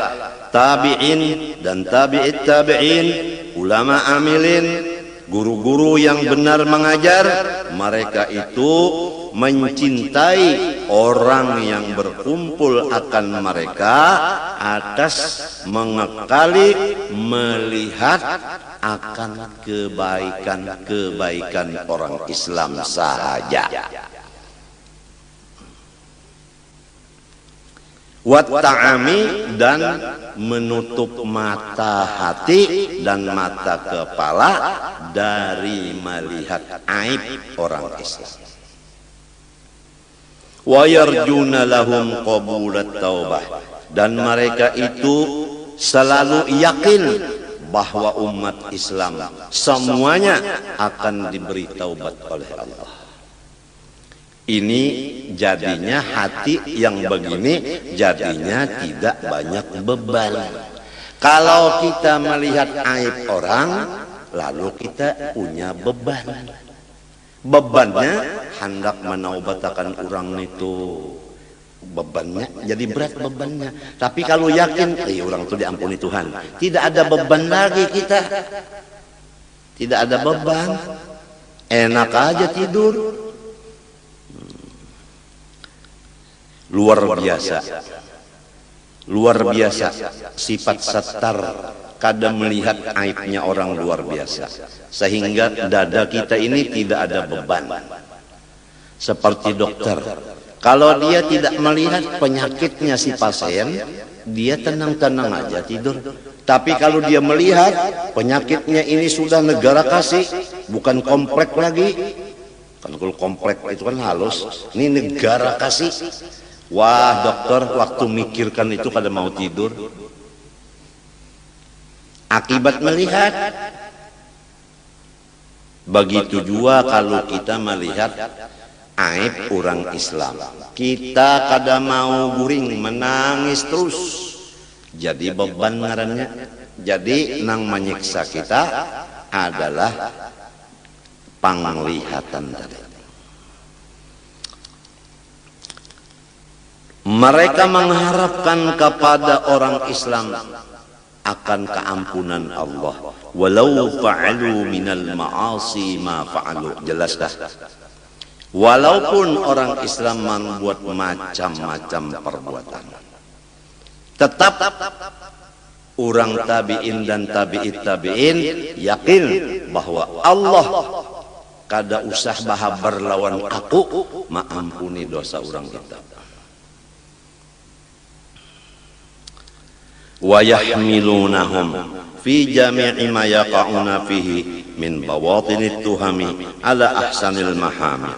tabi'in dan tabi'it tabi'in, ulama amilin, guru-guru yang benar mengajar, mereka itu mencintai orang yang berkumpul akan mereka atas mengekali melihat akan kebaikan-kebaikan orang Islam sahaja. Wat ta'ami, dan menutup mata hati dan mata kepala dari melihat aib orang Islam. Wa yarjuna lahum qabulat taubah, dan mereka itu selalu yakin bahwa umat Islam semuanya akan diberi taubat oleh Allah. Ini jadinya hati yang begini jadinya tidak banyak beban. Kalau kita melihat aib orang, lalu kita punya beban. Bebannya hendak menaubatakan orang itu. Bebannya jadi berat bebannya. Tapi kalau yakin, orang itu diampuni Tuhan, tidak ada beban lagi kita. Tidak ada beban, enak aja tidur. Luar biasa, luar biasa sifat satar, kadang melihat aibnya orang luar biasa, sehingga dada kita ini tidak ada beban. Seperti dokter, kalau dia tidak melihat penyakitnya si pasien, dia tenang-tenang aja tidur. Tapi kalau dia melihat penyakitnya ini sudah negara kasih, bukan komplek lagi. Kan kalau komplek itu kan halus, ini negara kasih. Wah, dokter waktu mikirkan itu kada mau tidur. Akibat melihat. Begitu juga kalau kita melihat aib orang Islam, kita kada mau guring, menangis terus. Jadi beban ngarannya. Jadi nang menyiksa kita adalah penglihatan tadi. Mereka mengharapkan kepada orang Islam akan keampunan Allah, walau fa'alu minal ma'asi ma fa'alu. Jelaskah? Walaupun orang Islam membuat macam-macam perbuatan, tetap orang tabi'in dan tabi'it tabi'in yakin bahwa Allah kada usah bahas berlawan aku, maampuni dosa orang kita. Wa yahmilunahum fi jami'i ma yaqa'una fihi min bawatinit tuhami ala ahsanil mahamil.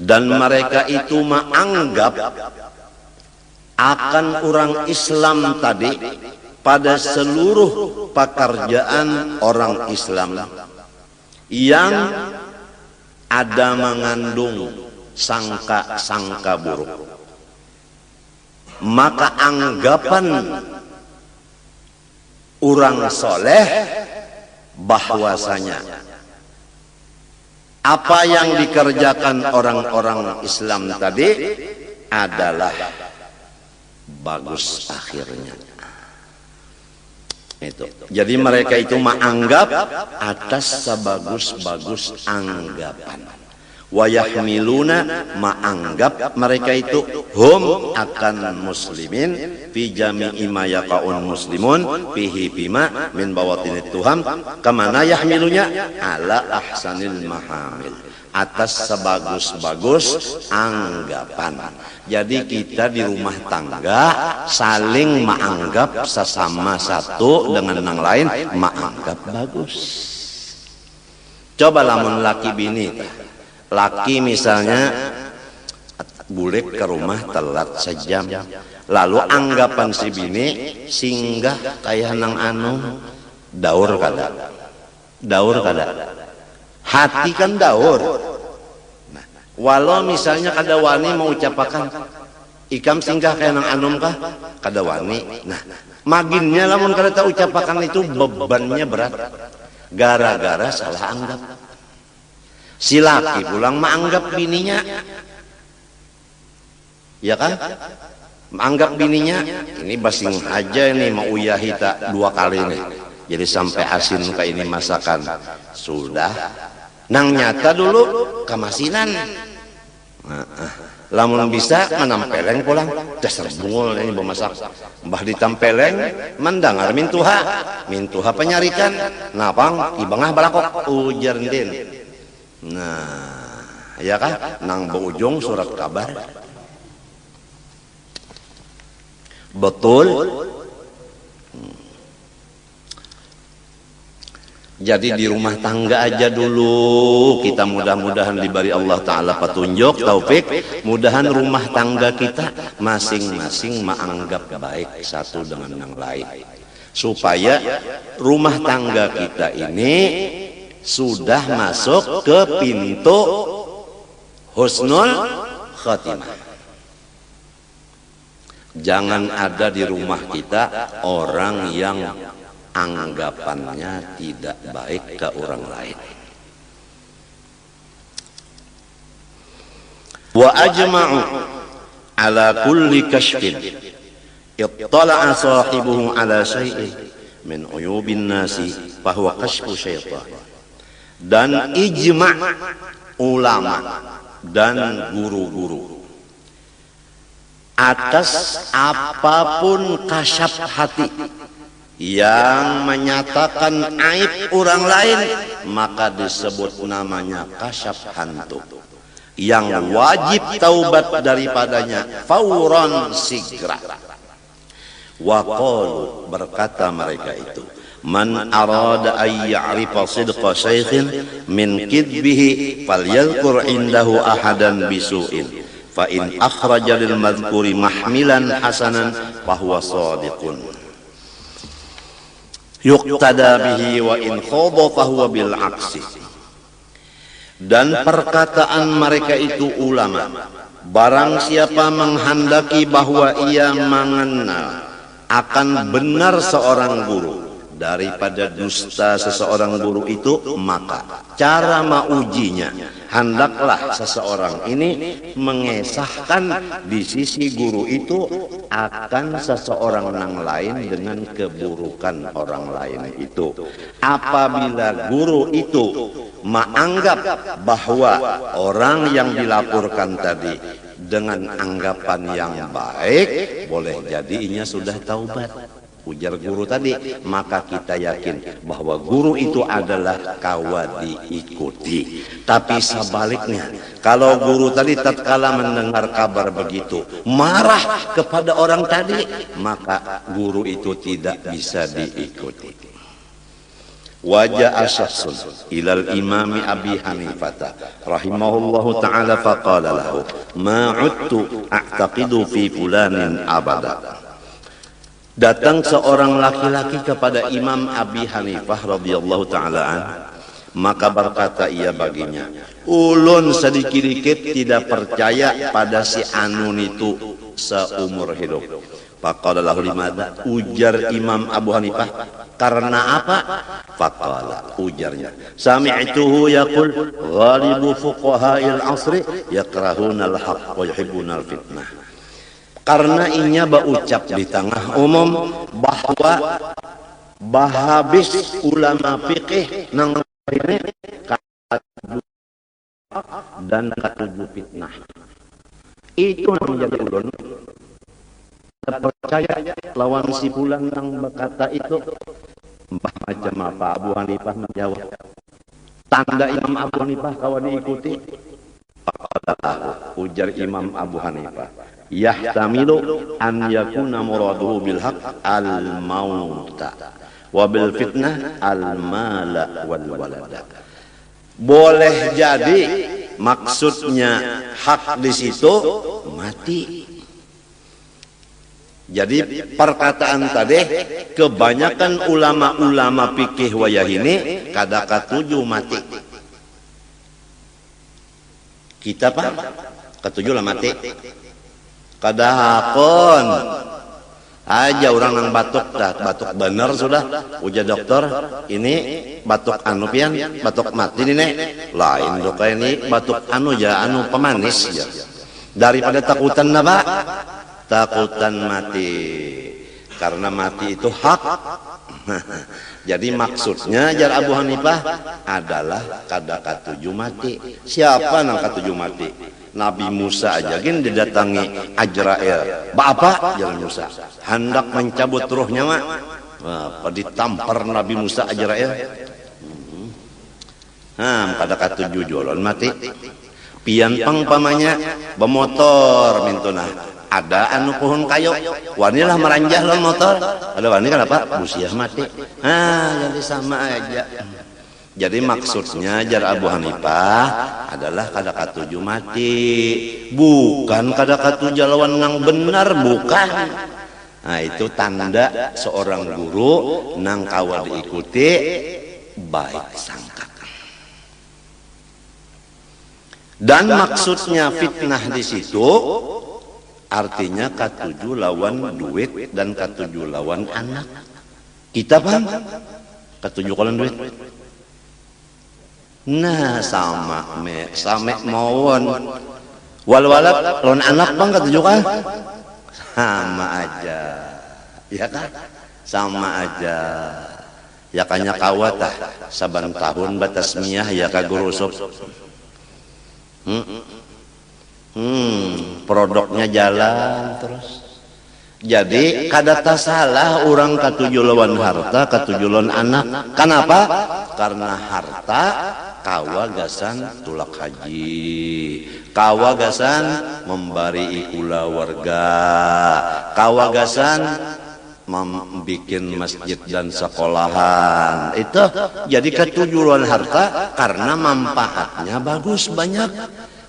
Dan mereka itu menganggap akan orang Islam tadi pada seluruh pekerjaan orang Islam yang ada mengandung sangka-sangka buruk, maka anggapan orang soleh bahwasanya apa yang dikerjakan orang-orang Islam tadi adalah bagus akhirnya. Itu. Jadi mereka itu menganggap atas sebagus-bagus anggapan. Wa yahmiluna, menganggap mereka itu hum akan muslimin fi jami'i ma yaqa'un muslimun fihi bima min bawatinit tuham, kemana yahmilunya ala ahsanil mahamil, atas sebagus-bagus anggapan. Jadi kita di rumah tangga saling menganggap sesama satu dengan yang lain menganggap bagus. Coba lamun laki bini, laki misalnya bulik ke rumah telat sejam, lalu anggapan si bini singgah kayak nang anu daur kada, hati kan daur. Nah, walau misalnya kada wani mau ucapakan ikam singgah kayak nang anum kah, kada wani. Nah, maginnya lamun kada tahu ucapakan itu bebannya berat, gara-gara salah anggap. Si laki pulang menganggap bininya, ya kan? Menganggap bininya ini basing aja ini mau uyah hita 2 kali nih. Jadi sampai asin kayak ini masakan. Sudah. Nang nyata dulu kamasinan. Lamun bisa menampeleng pulang. Dasar bungul ini bemasak. Mbah ditampeleng mendengar mintuha penyarikan. Napang ibangah balakok ujar din. Nah, ya kan? Nang beujung surat kabar. Betul. Jadi di rumah tangga aja dulu kita mudah-mudahan diberi Allah Ta'ala petunjuk, taufik. Mudahan rumah tangga kita masing-masing menganggap baik satu dengan yang lain. Supaya rumah tangga kita ini sudah masuk ke pintu husnul khatimah. Jangan ada di rumah kita orang yang anggapannya tidak baik ke orang lain. Wa ajma'u ala kulli kashfin ittala'a sahibuhu ala syai'in min uyubin nasi fahuwa kashfu syaitan. Dan ijma' ulama dan guru-guru atas apapun kasyaf hati yang menyatakan aib orang lain, maka disebut namanya kasyaf hantu yang wajib taubat daripadanya fauran sigra. Wa qalu, berkata mereka itu, man arada ay ya'rifa sidqa syaikhin min kidbihi falyadhkur indahu ahadan bisu'in fa in akhraja lil madhkuri mahmilan hasanan fahuwa shadiqun yuqtada bihi wa in khadha fahuwa bil aksi. Dan perkataan mereka itu ulama, barang siapa menghendaki bahwa ia mengenal akan benar seorang guru daripada dusta seseorang guru itu, maka cara maujinya hendaklah seseorang ini mengesahkan di sisi guru itu akan seseorang yang lain dengan keburukan orang lain itu. Apabila guru itu menganggap bahwa orang yang dilaporkan tadi dengan anggapan yang baik, boleh jadi inya sudah taubat, ujar guru tadi, maka kita yakin bahwa guru itu adalah kawa diikuti. Tapi sebaliknya, kalau guru tadi tatkala mendengar kabar begitu marah kepada orang tadi, maka guru itu tidak bisa diikuti. Waja'a syakhsun ilal imami Abi Hanifah rahimahullahu ta'ala faqala lahu ma 'udtu a'taqidu fi fulanin abada. Datang seorang laki-laki kepada Imam Abi Hanifah radhiyallahu ta'ala an, maka berkata ia baginya, ulun sedikit-dikit tidak percaya pada si Anun itu seumur hidup. Faqala lahu limadha, ujar Imam Abu Hanifah, karena apa? Faqala, ujarnya, sami'tuhu yaqul ghalibu fuqaha'il asri yakrahuna al-haq wa yuhibbuna al-fitnah. Karena inya berucap di tengah umum bahwa bahabis ulama fikih nang ini dan katuju fitnah. Itu yang menjadi ulun percaya lawan si fulan nang berkata itu. Mbah macam apa? Abu Hanifah menjawab, tanda Imam Abu Hanifah kawan diikuti. Ujar Imam Abu Hanifah, yahtamilu an yakuna muraduhu bil haq al mauta wa bil fitnah al mala wal walada. Boleh jadi maksudnya hak di situ mati. Jadi perkataan tadi kebanyakan ulama-ulama fikih wayah ini kada katuju mati. Kita pak katuju lah mati. Kada hakon aja orang nang batuk dah, batuk bener sudah. Ujar dokter, ini batuk anu pian, batuk mati ini nek. Lain dok ini batuk anu ya anu pemanis ya. Daripada takutan apa? Takutan mati. Karena mati itu hak. Jadi maksudnya jar Abu Hanifah adalah kada katuju mati. Siapa nang katuju mati? Nabi Musa aja gin didatangi Ajrail. Bapak jar Musa hendak mencabut ruhnya mak. Apa ditampar Nabi Musa Ajrail? Kada katuju jolon mati. Pian pangpamanya bemotor mintuna. Ada anu pohon kayu, wanilah meranjah lon motor. Ada wani kan apa? Busiah mati. Jadi sama aja. Jadi maksudnya jar Abu Hanifah adalah kada katuju mati, bukan kada katuju lawan nang benar, bukan. Nah itu tanda seorang guru nang kawa diikuti baik sangka. Dan maksudnya fitnah di situ artinya katuju lawan duit dan katuju lawan anak. Kita pun katuju lawan duit. Nah sama mawon. Wal-walad lawan anak bang katuju kan? Sama aja. Ya kan? Sama aja. Ya kanya kawatah saban tahun batas miyah ya kagurusop. Produknya jalan terus. Jadi kada salah orang katuju lawan harta, katuju lawan anak. Kenapa? Karena harta kawagasan tulak haji, kawagasan membari ikula warga, kawagasan membikin masjid dan sekolahan. Itu jadi katuju lawan harta karena manfaatnya bagus banyak.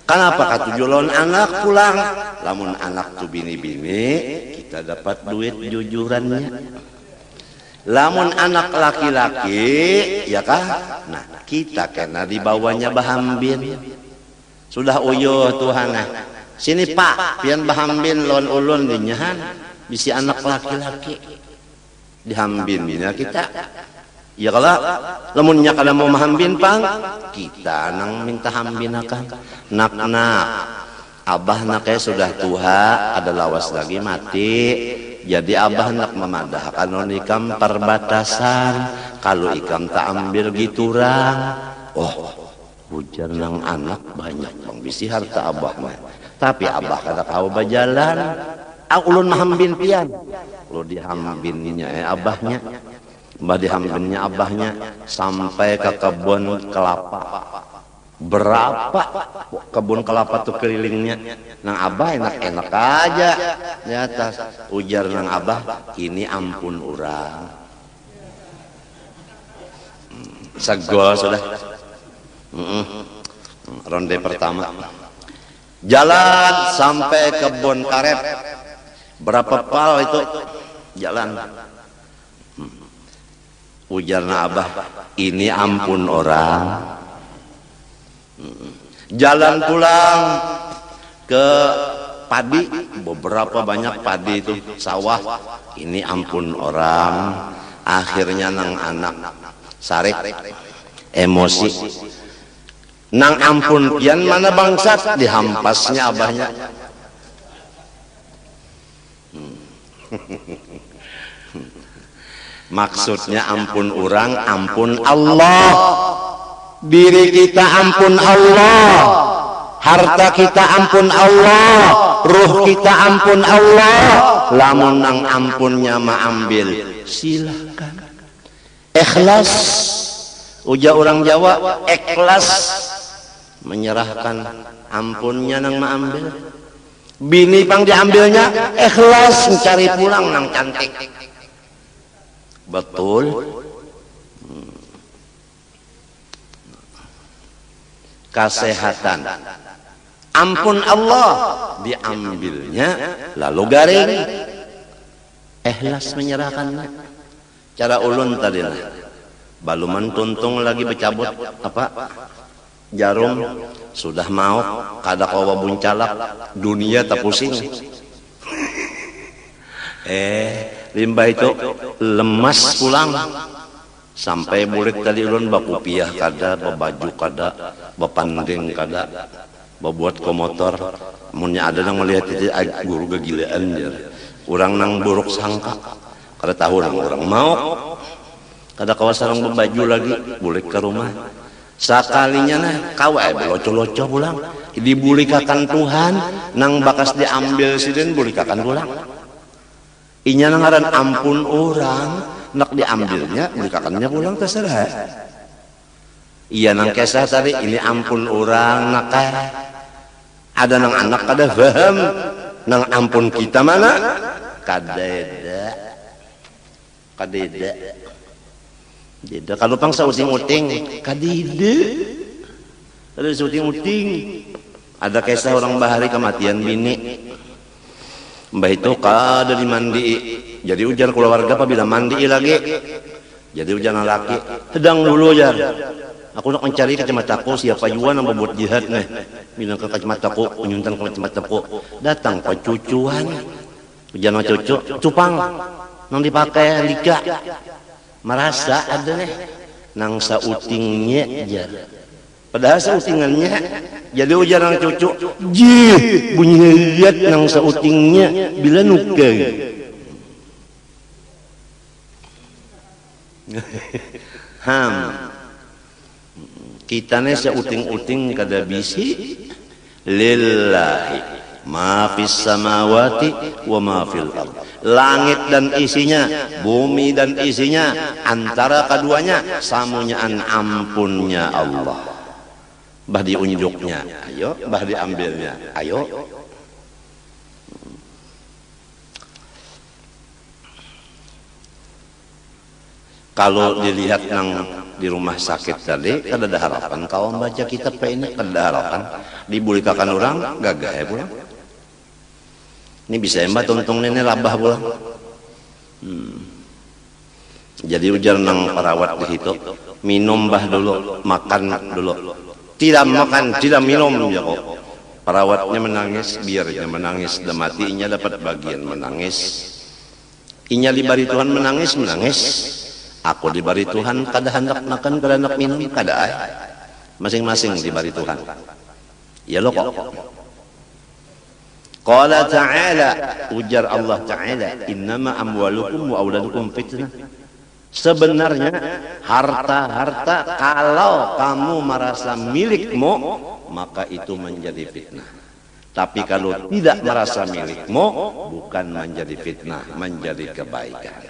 Kenapa katuju lawan anak pulang? Lamun anak tu bini-bini, kita dapat duit jujurannya. Lamun anak laki-laki, ya kah? Nah, kita kena dibawanya bahambin. Sudah uyuh Tuhan. Sini Pak, pian bahambin lawan ulun dinyahan. Bisi anak laki-laki. Dihambinnya kita. Ya kalau lamunnya kada mau mahambin pang, kita nang minta hambin akan. Nak abah naknya sudah tua, ada lawas lagi mati. Jadi abah nak memadahkan non ikam perbatasan. Kalau ikam tak ambil giturang, hujan nang anak banyak bang bisi harta abah mah. Tapi abah kada kau bajalan. Ulun mahambin pian. Kalau dihambinnya abahnya. Mbah dihambinnya abahnya sampai ke kebun kelapa. Berapa kebun kelapa tuh kelilingnya? Nang abah enak-enak aja di atas. Ujar nang abah, ini ampun urang. Segol sudah. Ronde pertama. Jalan sampai kebun karet. Berapa pal itu jalan? Ujarna abah, ini ampun orang. Jalan pulang ke padi, beberapa banyak padi itu sawah. Ini ampun orang. Akhirnya nang anak sarik emosi. Nang ampun pian mana bangsat, dihampasnya abahnya. Maksudnya ampun orang, ampun Allah. Diri kita ampun Allah. Harta kita ampun Allah. Ruh kita ampun Allah. Lamun nang ampunnya ma ambil, silakan. Ikhlas. Ujar orang Jawa, ikhlas menyerahkan ampunnya nang maambil. Bini pang diambilnya ikhlas mencari pulang nang cantik. Betul. Kesehatan, ampun Allah diambilnya lalu garing. Ikhlas menyerahkan. Cara ulun tadi lah. Baluman tuntung lagi bercabut apa? Jarum sudah mau kada kawa buncalak dunia tak pusing. Limbah itu lemas pulang sampai bulik tadi ulun bakupiah kada, babaju kada, bapanding kada, babuat komotor. Munnya ada nang melihat itu guru kegilaan jar. Urang nang buruk sangka kada tahu nang orang mau. Kada kawa sareng baju lagi bulik ke rumah. Sakalinya nah kawa loco-loco pulang. Dibulikakan Tuhan nang bakas diambil sidin bulikakan pulang. Inya nang ngaran ampun orang nak diambilnya bulikakannya pulang terserah. Iya nang kesah tadi ini ampun orang nak ada nang anak kada paham nang ampun kita mana kadeda. Jadi kalau pang sauting-uting kadide. Ada sauting-uting. Ada kisah orang bahari kematian bini. Mbah itu kada dimandi. Jadi ujar keluarga apabila mandi lagi. Jadi ujar laki, sedang dulu ujar. Aku nak mencari kacamataku siapa jua yang membuat jihad nih. Bilang ke kacamataku, penyuntan ke kacamataku. Datang pecucuan. Ujar cucu, cupang. Nang dipakai lika. Merasa ada nih nang sautingnya aja. Padahal sautingannya jadi ujar nang cucu jih bunyi lihat nang sautingnya bila nuke. Kita nih sauting-uting kada bisi lillahi ma fis samawati wa ma fil ard. Langit dan isinya, bumi dan isinya, antara keduanya samunyaan ampunnya Allah. Bah diunjuknya, ayo, bah diambilnya, ayo. Kalau dilihat nang di rumah sakit tadi, kada ada harapan. Kau membaca kitab ini kada ada harapan. Dibulikakan orang, gagah pulang. Ini bisa mbak tuntung ini labah pulang. Jadi ujar nang perawat di situ, minum bah dulu, makan dulu. Tidak makan, tidak minum ya kok. Perawatnya menangis, biarnya menangis, dan matinya dapat bagian menangis. Inya dibari Tuhan menangis. Aku dibari Tuhan kada hendak makan, kada hendak minum, kada ay. Masing-masing dibari Tuhan. Ya lo kok. Qala ta'ala, ujar Allah Ta'ala, innama amwalukum wa auladukum fitnah. Sebenarnya harta-harta kalau kamu merasa milikmu, maka itu menjadi fitnah. Tapi kalau tidak merasa milikmu, bukan menjadi fitnah, menjadi kebaikan.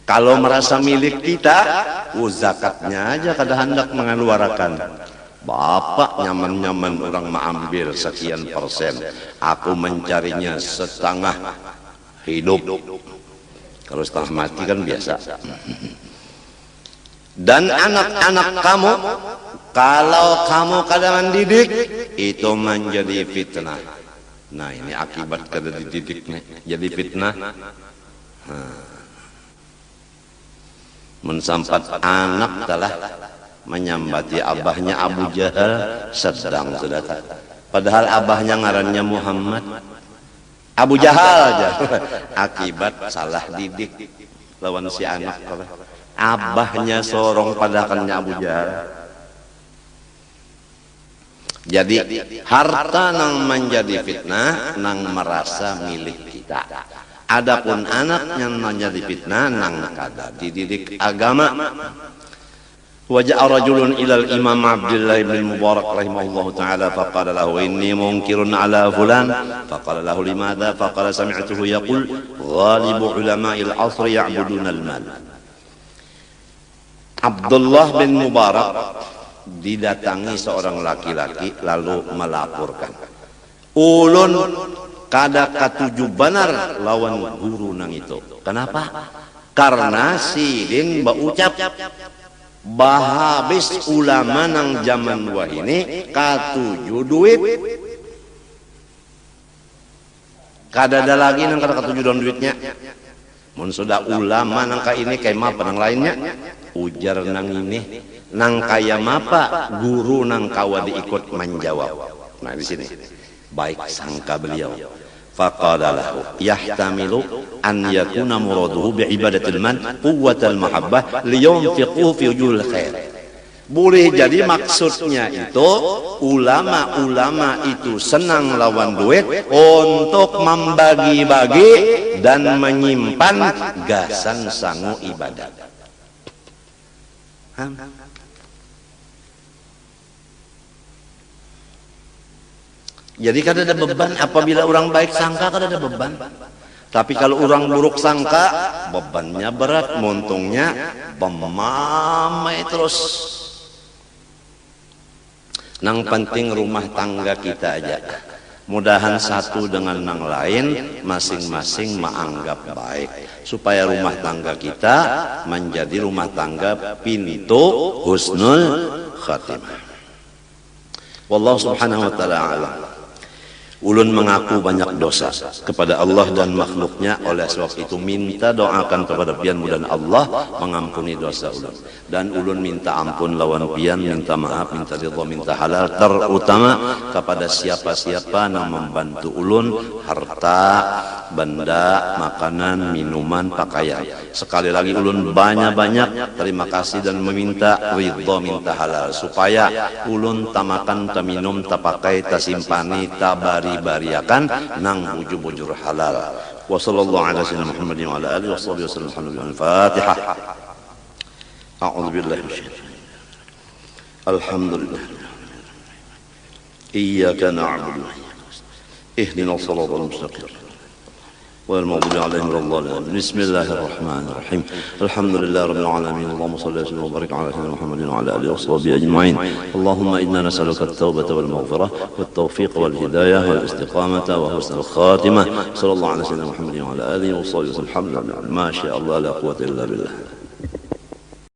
Kalau merasa milik kita, zakatnya aja kada hendak mengeluarkan. Bapak nyaman-nyaman orang mengambil sekian persen. Aku mencarinya setengah hidup. Kalau setengah mati kan biasa. Dan anak-anak kamu, kalau kamu kada mendidik, itu menjadi fitnah. Nah ini akibat kada dididiknya. Jadi fitnah. Mensampat anak telah menyambati abahnya Abu Jahal sedang sedata. Padahal abahnya ngarannya Muhammad. Abu Jahal aja. Akibat salah didik lawan si anak. Abahnya sorong padakannya Abu Jahal. Jadi harta nang menjadi fitnah nang merasa milik kita. Adapun anak yang menjadi fitnah nang kada dididik agama. وجاء رجل إلى الإمام عبد الله بن المبارك رحمه الله تعالى فقال له إني منكر على فلان فقال له لماذا فقال سمعته يقول غالب علماء العصر يعبدون المال. Abdullah bin Mubarak didatangi seorang laki-laki lalu melaporkan, ulun kada katuju benar lawan guru nang itu. Kenapa? Karena sidin baucap bahabis ulama nang zaman wah ini katuju duit, kada ada lagi nang kada katuju don duitnya. Mun sudah ulama nang ka ini kayak mapa nang lainnya, ujar nang ini nang kaya mapa guru nang kawa diikut menjawab. Nah di sini baik sangka beliau. Faqala lahu yahtamilu an yakuna muraduhu bi ibadatil man quwwatal mahabbah liyunfiqu fi wujuhil khair. Boleh jadi maksudnya itu ulama-ulama itu senang lawan duit untuk membagi-bagi dan menyimpan gasan sangu ibadah. Jadi kada ada beban apabila orang baik sangka kada ada beban. Tapi kalau orang buruk sangka bebannya berat, montongnya pemamai terus. Nang penting rumah tangga kita aja. Mudahan satu dengan nang lain masing-masing menganggap baik supaya rumah tangga kita menjadi rumah tangga pintu husnul khatimah. Wallahu subhanahu wa ta'ala alam. Ulun mengaku banyak dosa kepada Allah dan makhluknya, oleh sebab itu minta doakan kepada pian mudah Allah mengampuni dosa ulun. Dan ulun minta ampun lawan pian, minta maaf, minta ridha, minta halal, terutama kepada siapa-siapa yang membantu ulun harta, benda, makanan, minuman, pakaian. Sekali lagi ulun banyak-banyak terima kasih dan meminta ridha, minta halal supaya ulun tamakan, taminum, tapakai, tasimpani, tabari-bariakan nang bujur-bujur halal. Wa sallallahu ala sayyidina Muhammadin wa ala alihi wa sahbihi wasallam. Al-Fatihah. A'udzu billahi minasyaitonir rajim. Alhamdulillah. Iyyaka na'budu wa iyyaka nasta'in. Ihdinas siratal mustaqim. والمغضوب عليهم ولا الضالين. بسم الله الرحمن الرحيم. الحمد لله رب العالمين. اللهم صل وسلم وبارك على سيدنا محمد وعلى اله وصحبه اجمعين. اللهم انا نسالك التوبه والمغفره والتوفيق والهدايه والاستقامه وحسن الخاتمه. صلى الله على سيدنا محمد وعلى اله وصحبه وسلم. الحمد لله ما شاء الله لا قوه الا بالله.